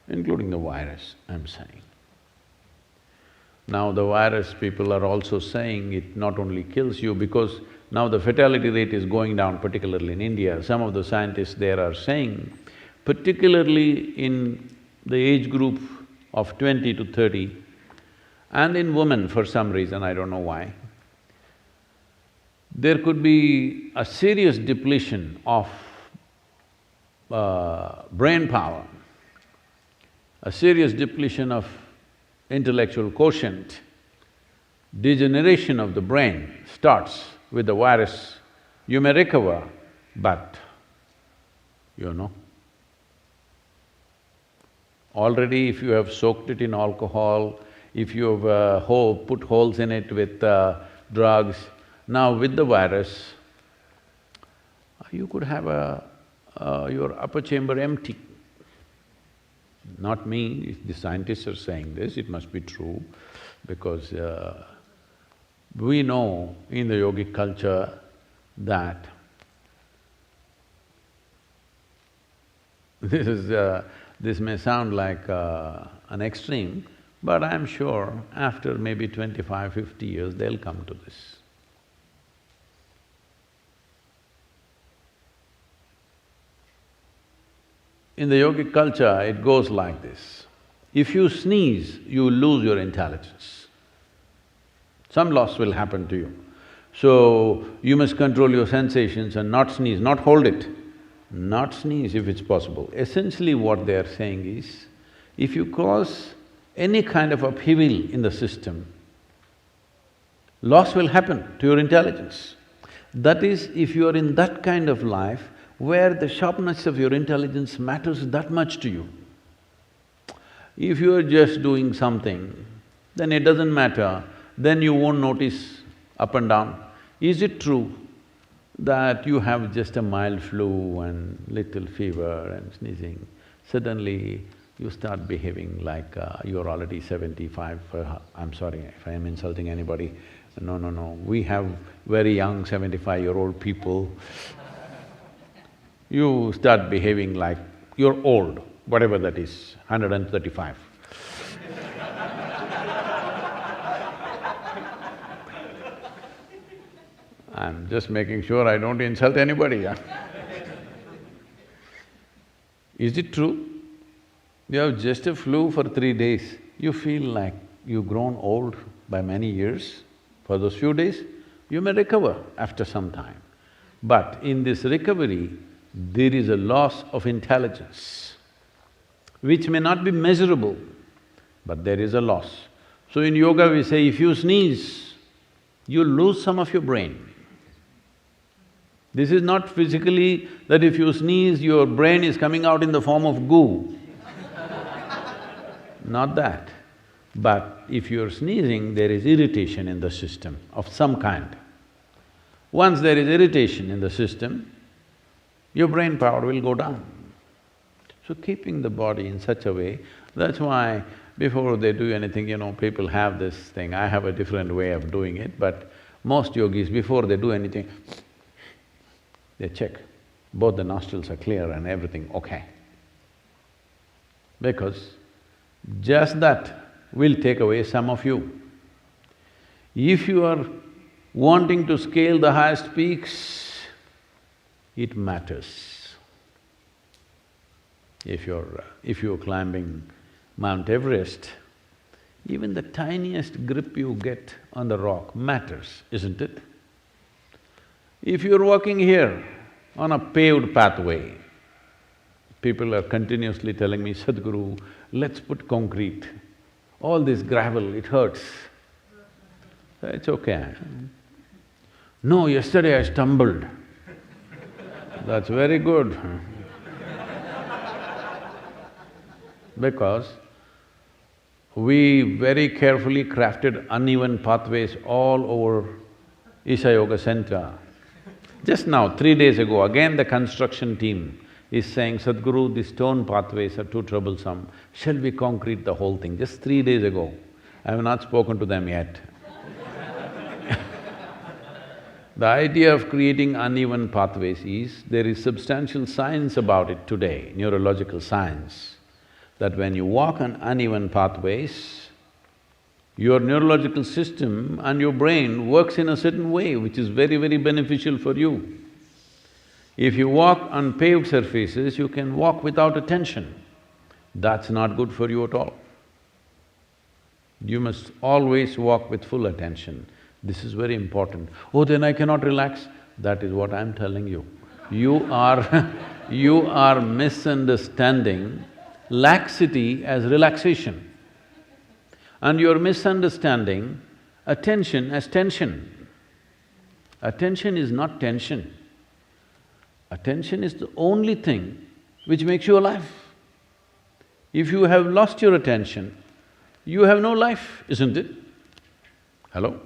including the virus, I'm saying. Now the virus people are also saying it not only kills you, because now the fatality rate is going down, particularly in India. Some of the scientists there are saying, particularly in the age group of 20 to 30, and in women for some reason, I don't know why, there could be a serious depletion of brain power, a serious depletion of intellectual quotient. Degeneration of the brain starts with the virus. You may recover, but already if you have soaked it in alcohol, if you have put holes in it with drugs, now with the virus, you could have your upper chamber empty. Not me, the scientists are saying this, it must be true, because we know in the yogic culture that this may sound like an extreme, but I'm sure after maybe 25, 50 years, they'll come to this. In the yogic culture, it goes like this. If you sneeze, you will lose your intelligence. Some loss will happen to you. So, you must control your sensations and not sneeze, not hold it, not sneeze if it's possible. Essentially what they are saying is, if you cause any kind of upheaval in the system, Loss will happen to your intelligence. That is, if you are in that kind of life where the sharpness of your intelligence matters that much to you. If you are just doing something, then it doesn't matter, then you won't notice up and down. Is it true that you have just a mild flu and little fever and sneezing, suddenly you start behaving like you're already 75, I'm sorry if I am insulting anybody, no, we have very young 75-year-old people. You start behaving like you're old, whatever that is, 135. I'm just making sure I don't insult anybody, yeah? Is it true? You have just a flu for 3 days, you feel like you've grown old by many years. For those few days, you may recover after some time. But in this recovery, there is a loss of intelligence, which may not be measurable, but there is a loss. So in yoga we say, if you sneeze, you lose some of your brain. This is not physically that if you sneeze, your brain is coming out in the form of goo. Not that. But if you're sneezing, there is irritation in the system of some kind. Once there is irritation in the system, your brain power will go down. So keeping the body in such a way, that's why before they do anything, people have this thing, I have a different way of doing it, but most yogis, before they do anything, they check, both the nostrils are clear and everything okay. Because just that will take away some of you. If you are wanting to scale the highest peaks, it matters. If you're climbing Mount Everest, even the tiniest grip you get on the rock matters, isn't it? If you're walking here on a paved pathway, people are continuously telling me, Sadhguru, let's put concrete. All this gravel, it hurts. It's okay. No, yesterday I stumbled. That's very good. Because we very carefully crafted uneven pathways all over Isha Yoga Center. Just now, 3 days ago, again the construction team is saying, Sadhguru, these stone pathways are too troublesome, shall we concrete the whole thing? Just 3 days ago. I have not spoken to them yet. The idea of creating uneven pathways is, there is substantial science about it today, neurological science, that when you walk on uneven pathways, your neurological system and your brain works in a certain way which is very, very beneficial for you. If you walk on paved surfaces, you can walk without attention. That's not good for you at all. You must always walk with full attention. This is very important. Oh, then I cannot relax. That is what I'm telling you. You are misunderstanding laxity as relaxation. And you're misunderstanding attention as tension. Attention is not tension. Attention is the only thing which makes you alive. If you have lost your attention, you have no life, isn't it? Hello?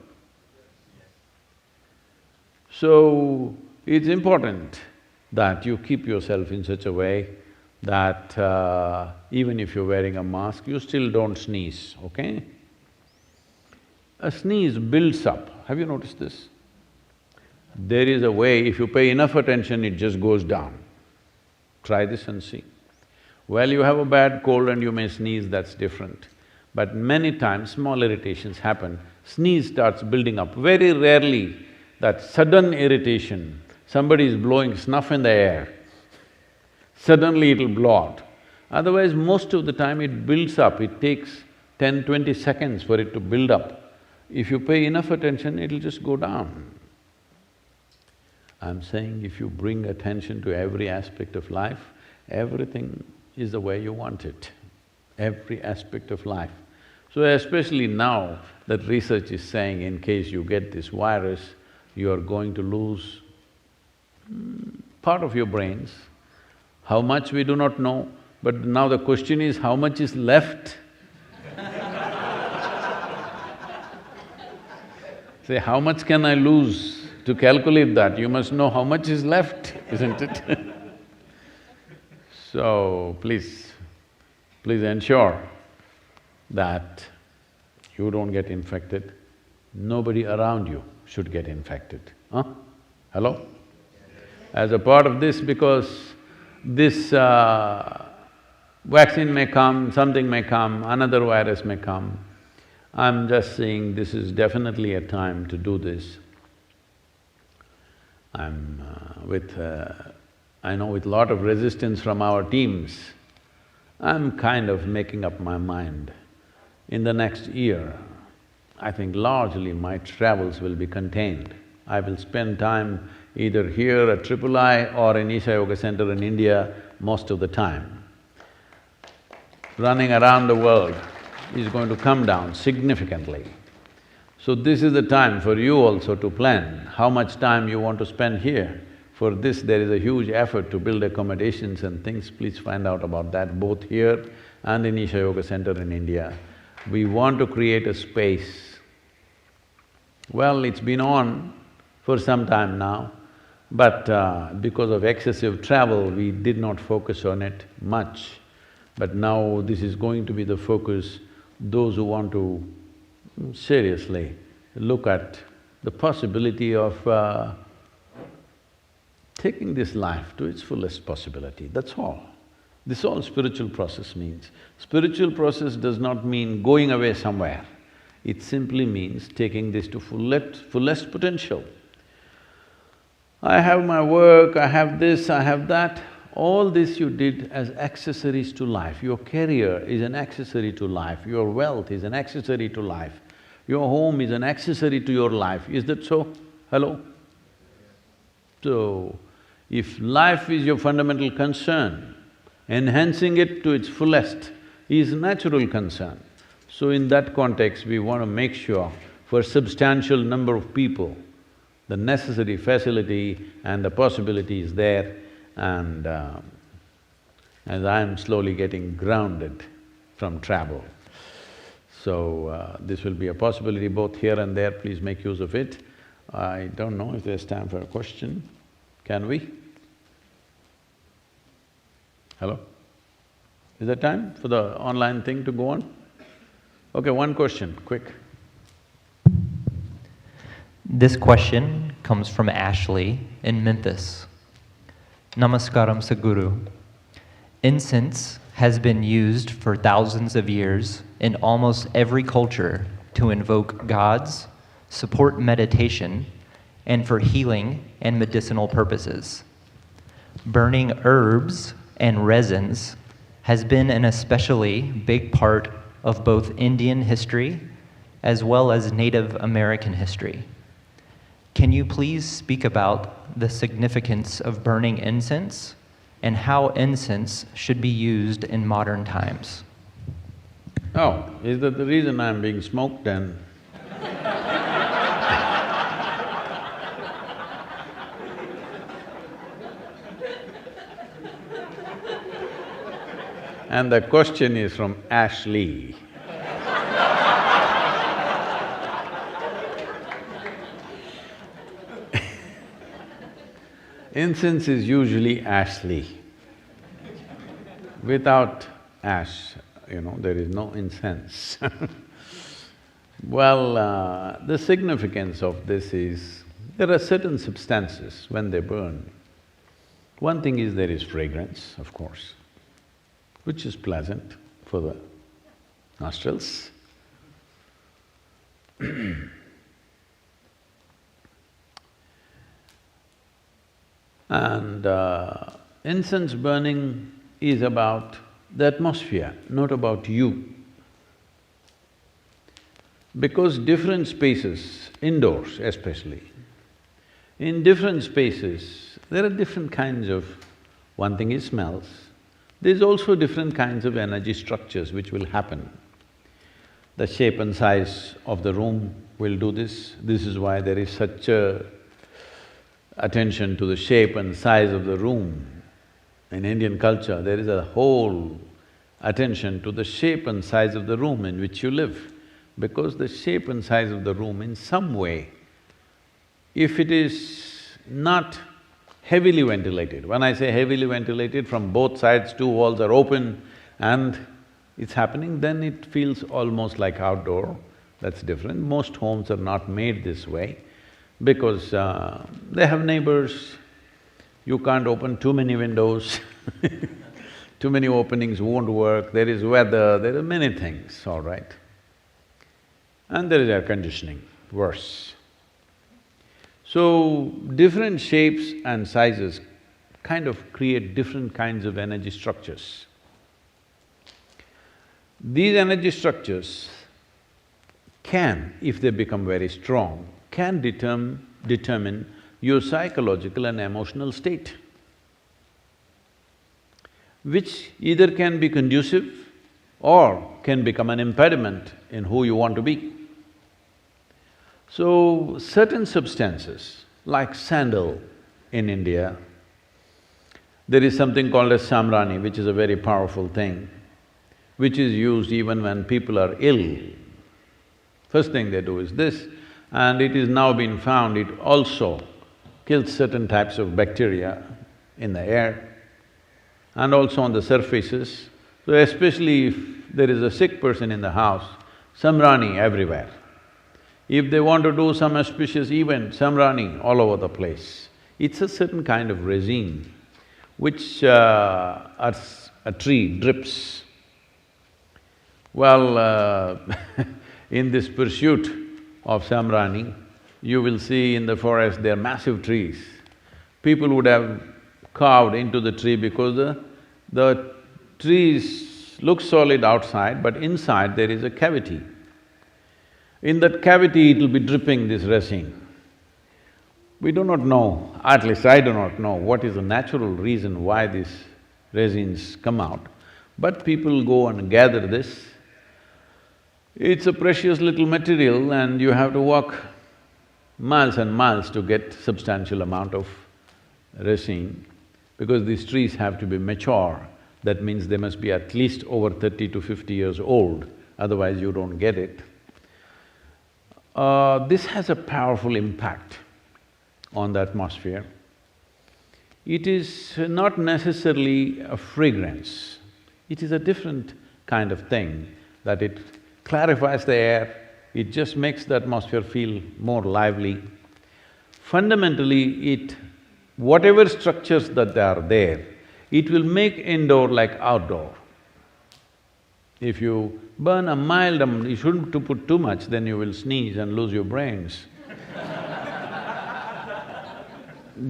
So, it's important that you keep yourself in such a way that even if you're wearing a mask, you still don't sneeze, okay? A sneeze builds up. Have you noticed this? There is a way, if you pay enough attention, it just goes down. Try this and see. Well, you have a bad cold and you may sneeze, that's different. But many times, small irritations happen, sneeze starts building up. Very rarely that sudden irritation, somebody is blowing snuff in the air, suddenly it'll blow out. Otherwise, most of the time it builds up, it takes 10, 20 seconds for it to build up. If you pay enough attention, it'll just go down. I'm saying if you bring attention to every aspect of life, everything is the way you want it, every aspect of life. So especially now that research is saying in case you get this virus, you are going to lose part of your brains. How much we do not know, but now the question is how much is left? Say, how much can I lose? To calculate that, you must know how much is left, isn't it? So, please ensure that you don't get infected. Nobody around you should get infected, huh? Hello? As a part of this, because this vaccine may come, something may come, another virus may come, I'm just saying this is definitely a time to do this. I know with lot of resistance from our teams, I'm kind of making up my mind. In the next year, I think largely my travels will be contained. I will spend time either here at III or in Isha Yoga Center in India most of the time. Running around the world is going to come down significantly. So this is the time for you also to plan how much time you want to spend here. For this, there is a huge effort to build accommodations and things, please find out about that, both here and in Isha Yoga Center in India. We want to create a space. Well, it's been on for some time now, but because of excessive travel, we did not focus on it much. But now this is going to be the focus. Those who want to seriously look at the possibility of taking this life to its fullest possibility, that's all. This all spiritual process means. Spiritual process does not mean going away somewhere. It simply means taking this to fullest potential. I have my work, I have this, I have that, all this you did as accessories to life. Your career is an accessory to life, your wealth is an accessory to life, your home is an accessory to your life, is that so? Hello? So, if life is your fundamental concern, enhancing it to its fullest is natural concern. So in that context, we want to make sure for substantial number of people, the necessary facility and the possibility is there, and as I'm slowly getting grounded from travel. So this will be a possibility both here and there, please make use of it. I don't know if there's time for a question. Can we? Hello? Is there time for the online thing to go on? Okay, one question, quick. This question comes from Ashley in Memphis. Namaskaram Sadhguru. Incense has been used for thousands of years in almost every culture to invoke gods, support meditation, and for healing and medicinal purposes. Burning herbs and resins has been an especially big part of both Indian history as well as Native American history. Can you please speak about the significance of burning incense and how incense should be used in modern times? Oh, is that the reason I'm being smoked then? And the question is from Ashley. Incense is usually ashly. Without ash, there is no incense. Well, the significance of this is, there are certain substances when they burn. One thing is there is fragrance, of course, which is pleasant for the nostrils. And incense burning is about the atmosphere, not about you. Because different spaces, indoors especially, in different spaces, there are different kinds of… one thing is smells, there's also different kinds of energy structures which will happen. The shape and size of the room will do this. This is why there is such a attention to the shape and size of the room. In Indian culture, there is a whole attention to the shape and size of the room in which you live, because the shape and size of the room in some way, if it is not heavily ventilated, when I say heavily ventilated, from both sides, two walls are open and it's happening, then it feels almost like outdoor. That's different. Most homes are not made this way because they have neighbors, you can't open too many windows too many openings won't work, there is weather, there are many things, all right. And there is air conditioning, worse. So, different shapes and sizes kind of create different kinds of energy structures. These energy structures can, if they become very strong, can determine your psychological and emotional state, which either can be conducive or can become an impediment in who you want to be. So, certain substances, like sandal in India, there is something called as samrani, which is a very powerful thing, which is used even when people are ill. First thing they do is this, and it is now been found it also kills certain types of bacteria in the air and also on the surfaces. So especially if there is a sick person in the house, samrani everywhere. If they want to do some auspicious event, samrani all over the place. It's a certain kind of resin which a tree drips. Well, in this pursuit of samrani, you will see in the forest there are massive trees. People would have carved into the tree because the trees look solid outside, but inside there is a cavity. In that cavity, it will be dripping this resin. We do not know, at least I do not know, what is the natural reason why these resins come out, but people go and gather this. It's a precious little material and you have to walk miles and miles to get substantial amount of resin, because these trees have to be mature. That means they must be at least over 30 to 50 years old, otherwise you don't get it. This has a powerful impact on the atmosphere. It is not necessarily a fragrance, it is a different kind of thing, that it clarifies the air, it just makes the atmosphere feel more lively. Fundamentally, whatever structures that are there, it will make indoor like outdoor. If you burn a mild, you shouldn't to put too much, then you will sneeze and lose your brains.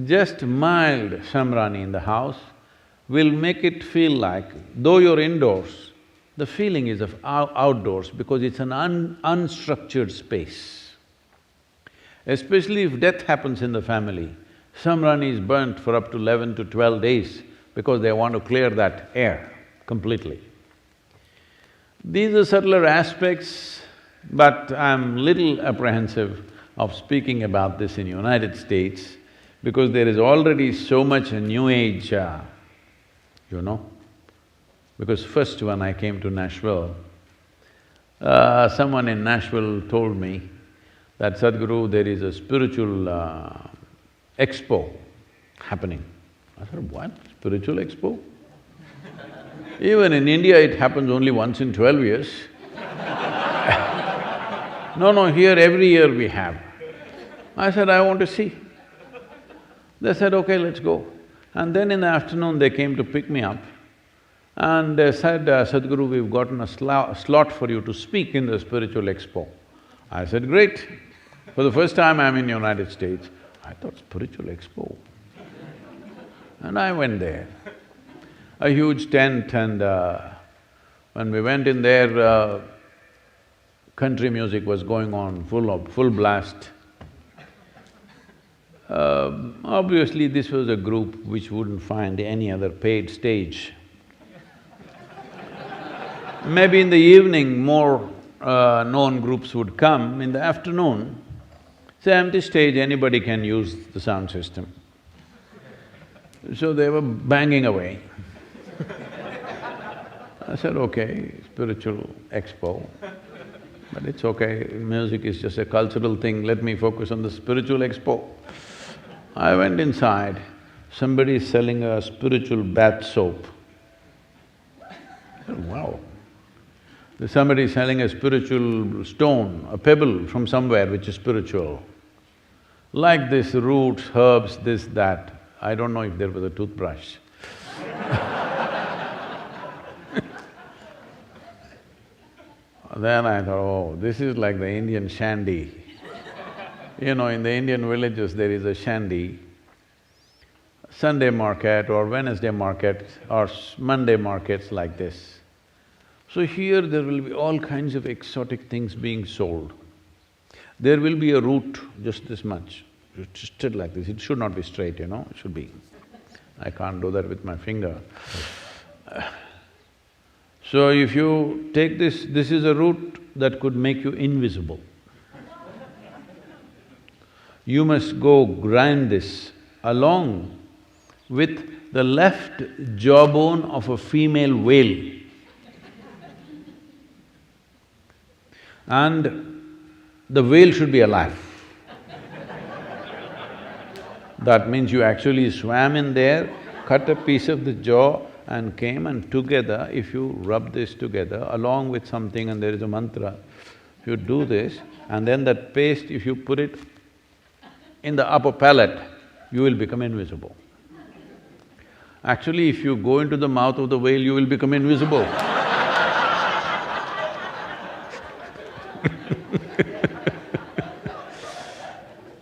Just mild samrani in the house will make it feel like, though you're indoors, the feeling is of outdoors because it's an unstructured space. Especially if death happens in the family, samrani is burnt for up to 11 to 12 days because they want to clear that air completely. These are subtler aspects, but I'm little apprehensive of speaking about this in United States because there is already so much new age, you know. Because first when I came to Nashville, someone in Nashville told me that, Sadhguru, there is a spiritual expo happening. I said, what? Spiritual expo? Even in India, it happens only once in 12 years. No, here every year we have. I said, I want to see. They said, okay, let's go. And then in the afternoon, they came to pick me up and they said, Sadhguru, we've gotten a slot for you to speak in the spiritual expo. I said, great. For the first time I'm in United States, I thought, spiritual expo. And I went there. A huge tent, and when we went in there, country music was going on, full blast. Obviously, this was a group which wouldn't find any other paid stage. Maybe in the evening, more known groups would come in the afternoon, say empty stage, anybody can use the sound system. So they were banging away. I said, okay, spiritual expo, but it's okay, music is just a cultural thing, let me focus on the spiritual expo. I went inside, somebody is selling a spiritual bath soap. I said, wow. Somebody is selling a spiritual stone, a pebble from somewhere which is spiritual. Like this, roots, herbs, this, that. I don't know if there was a toothbrush. Then I thought, oh, this is like the Indian shandy. You know, in the Indian villages there is a shandy, Sunday market or Wednesday market or Monday markets like this. So here there will be all kinds of exotic things being sold. There will be a root just this much, twisted like this, it should not be straight, you know, it should be… I can't do that with my finger. So if you take this is a root that could make you invisible. You must go grind this along with the left jawbone of a female whale. And the whale should be alive. That means you actually swam in there, cut a piece of the jaw and came, and together, if you rub this together along with something and there is a mantra, if you do this, and then that paste, if you put it in the upper palate, you will become invisible. Actually, if you go into the mouth of the whale, you will become invisible.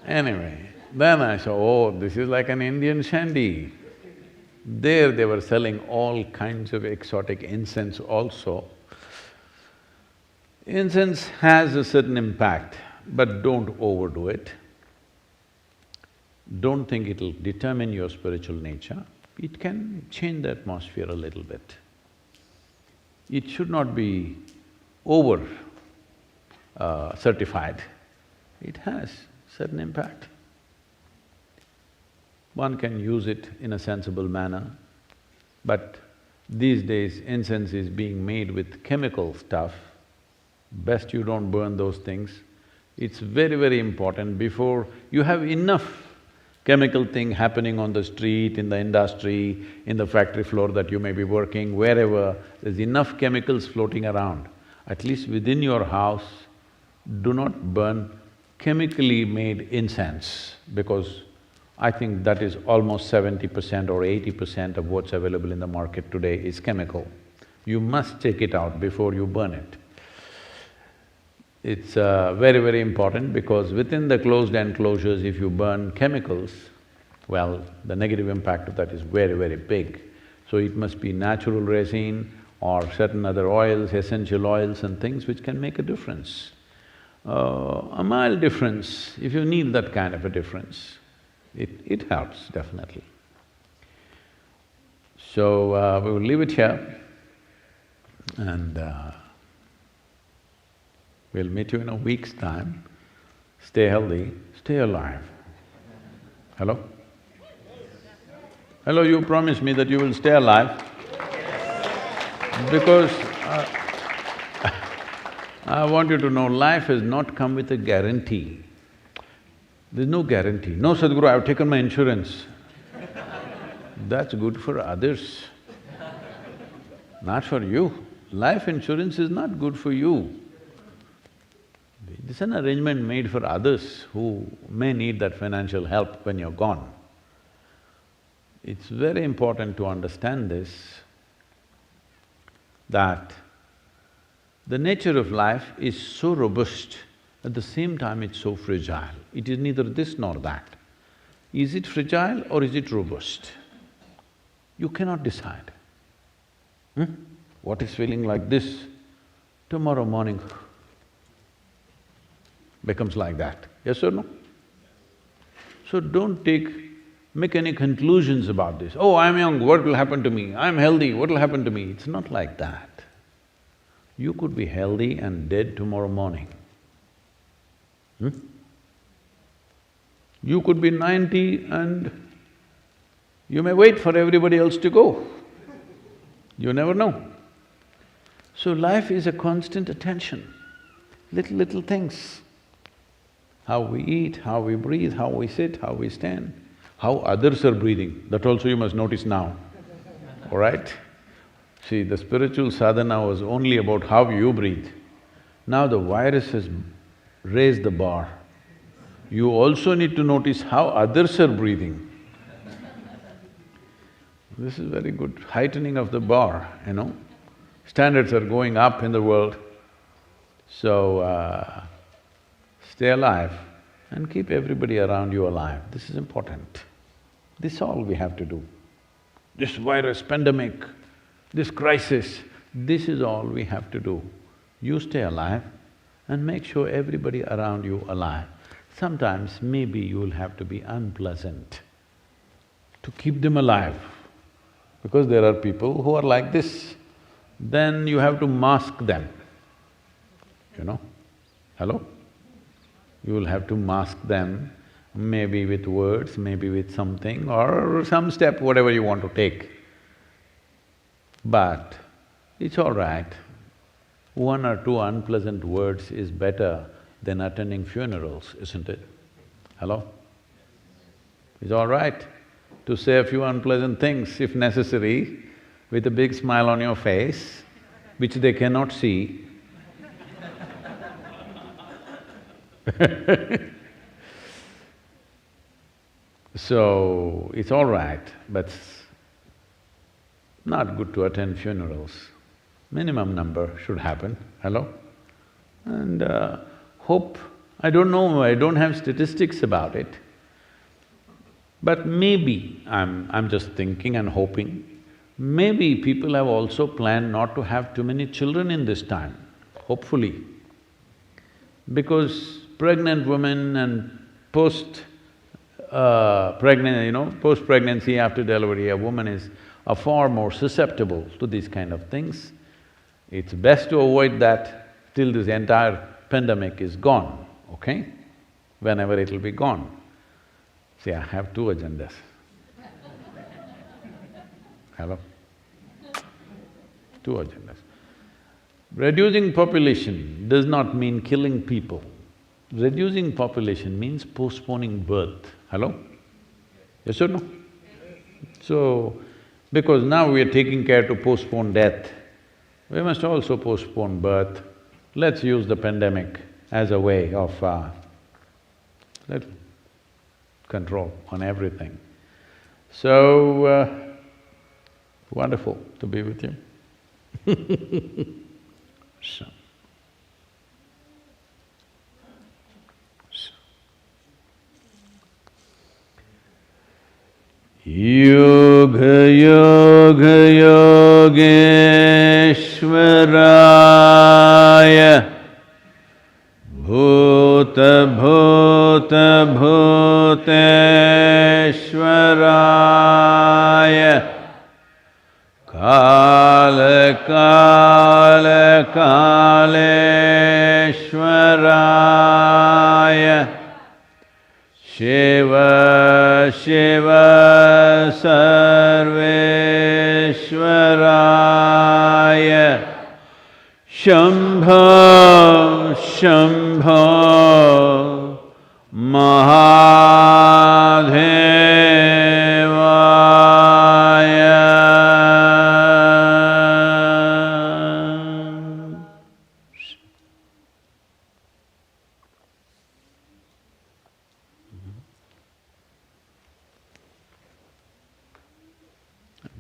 Anyway, then I saw, oh, this is like an Indian shandy. There they were selling all kinds of exotic incense also. Incense has a certain impact, but don't overdo it. Don't think it'll determine your spiritual nature. It can change the atmosphere a little bit. It should not be over certified. It has certain impact. One can use it in a sensible manner, but these days incense is being made with chemical stuff. Best you don't burn those things. It's very, very important before… you have enough chemical thing happening on the street, in the industry, in the factory floor that you may be working, wherever, there's enough chemicals floating around. At least within your house, do not burn chemically made incense, because I think that is almost 70% or 80% of what's available in the market today is chemical. You must take it out before you burn it. It's very, very important because within the closed enclosures, if you burn chemicals, well, the negative impact of that is very, very big. So it must be natural resin or certain other oils, essential oils and things which can make a difference. A mild difference, if you need that kind of a difference, it helps definitely. So, we will leave it here and we'll meet you in a week's time. Stay healthy, stay alive. Hello? Hello, you promised me that you will stay alive because I want you to know life has not come with a guarantee. There's no guarantee. No, Sadhguru, I've taken my insurance. That's good for others, not for you. Life insurance is not good for you. It's an arrangement made for others who may need that financial help when you're gone. It's very important to understand this, that the nature of life is so robust, at the same time it's so fragile. It is neither this nor that. Is it fragile or is it robust? You cannot decide. What is feeling like this, tomorrow morning becomes like that, yes or no? So don't make any conclusions about this. Oh, I'm young, what will happen to me? I'm healthy, what will happen to me? It's not like that. You could be healthy and dead tomorrow morning. You could be 90 and you may wait for everybody else to go. You never know. So life is a constant attention, little things. How we eat, how we breathe, how we sit, how we stand, how others are breathing, that also you must notice now, all right? See, the spiritual sadhana was only about how you breathe. Now the virus has raised the bar. You also need to notice how others are breathing. This is very good heightening of the bar, you know. Standards are going up in the world. So, stay alive and keep everybody around you alive. This is important. This is all we have to do. This virus, pandemic, this crisis, this is all we have to do. You stay alive and make sure everybody around you alive. Sometimes maybe you will have to be unpleasant to keep them alive, because there are people who are like this. Then you have to mask them, you know. Hello? You will have to mask them, maybe with words, maybe with something or some step, whatever you want to take. But it's all right. One or two unpleasant words is better than attending funerals, isn't it? Hello? It's all right to say a few unpleasant things if necessary, with a big smile on your face, which they cannot see. So, it's all right, but not good to attend funerals. Minimum number should happen, hello? And hope… I don't know, I don't have statistics about it, but maybe, I'm just thinking and hoping, maybe people have also planned not to have too many children in this time, hopefully. Because pregnant women and post-pregnancy, after delivery, a woman are far more susceptible to these kind of things. It's best to avoid that till this entire pandemic is gone, okay? Whenever it'll be gone. See, I have two agendas. Hello? Two agendas. Reducing population does not mean killing people. Reducing population means postponing birth. Hello? Yes or no? So, because now we are taking care to postpone death, we must also postpone birth. Let's use the pandemic as a way of control on everything. So, wonderful to be with you. So. Yoga Yoga Yogeshwaraya Bhuta Bhuta Bhuteshwaraya Kala Kala Kaleshwaraya Shiva Shiva Sarveshwaraya Shambho Shambho Mahadevaya.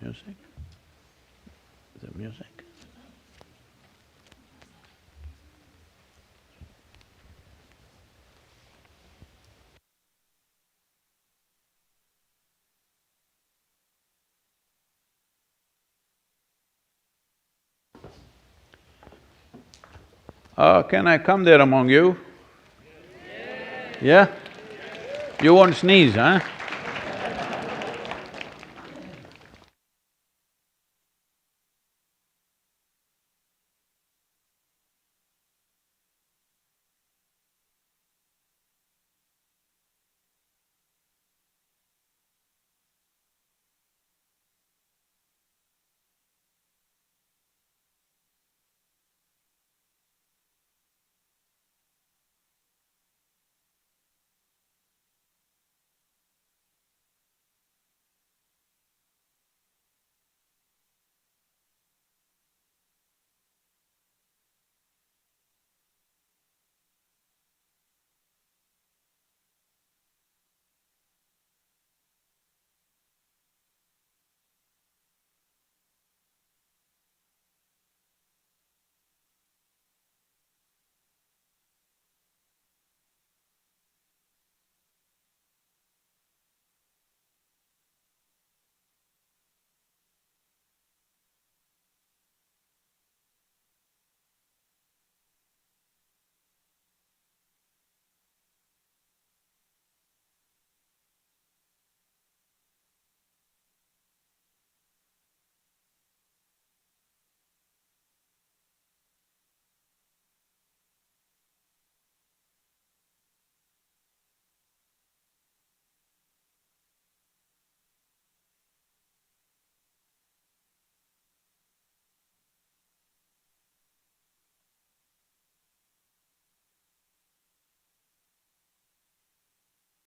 Music? Is it music? Can I come there among you? Yeah? You won't sneeze, huh?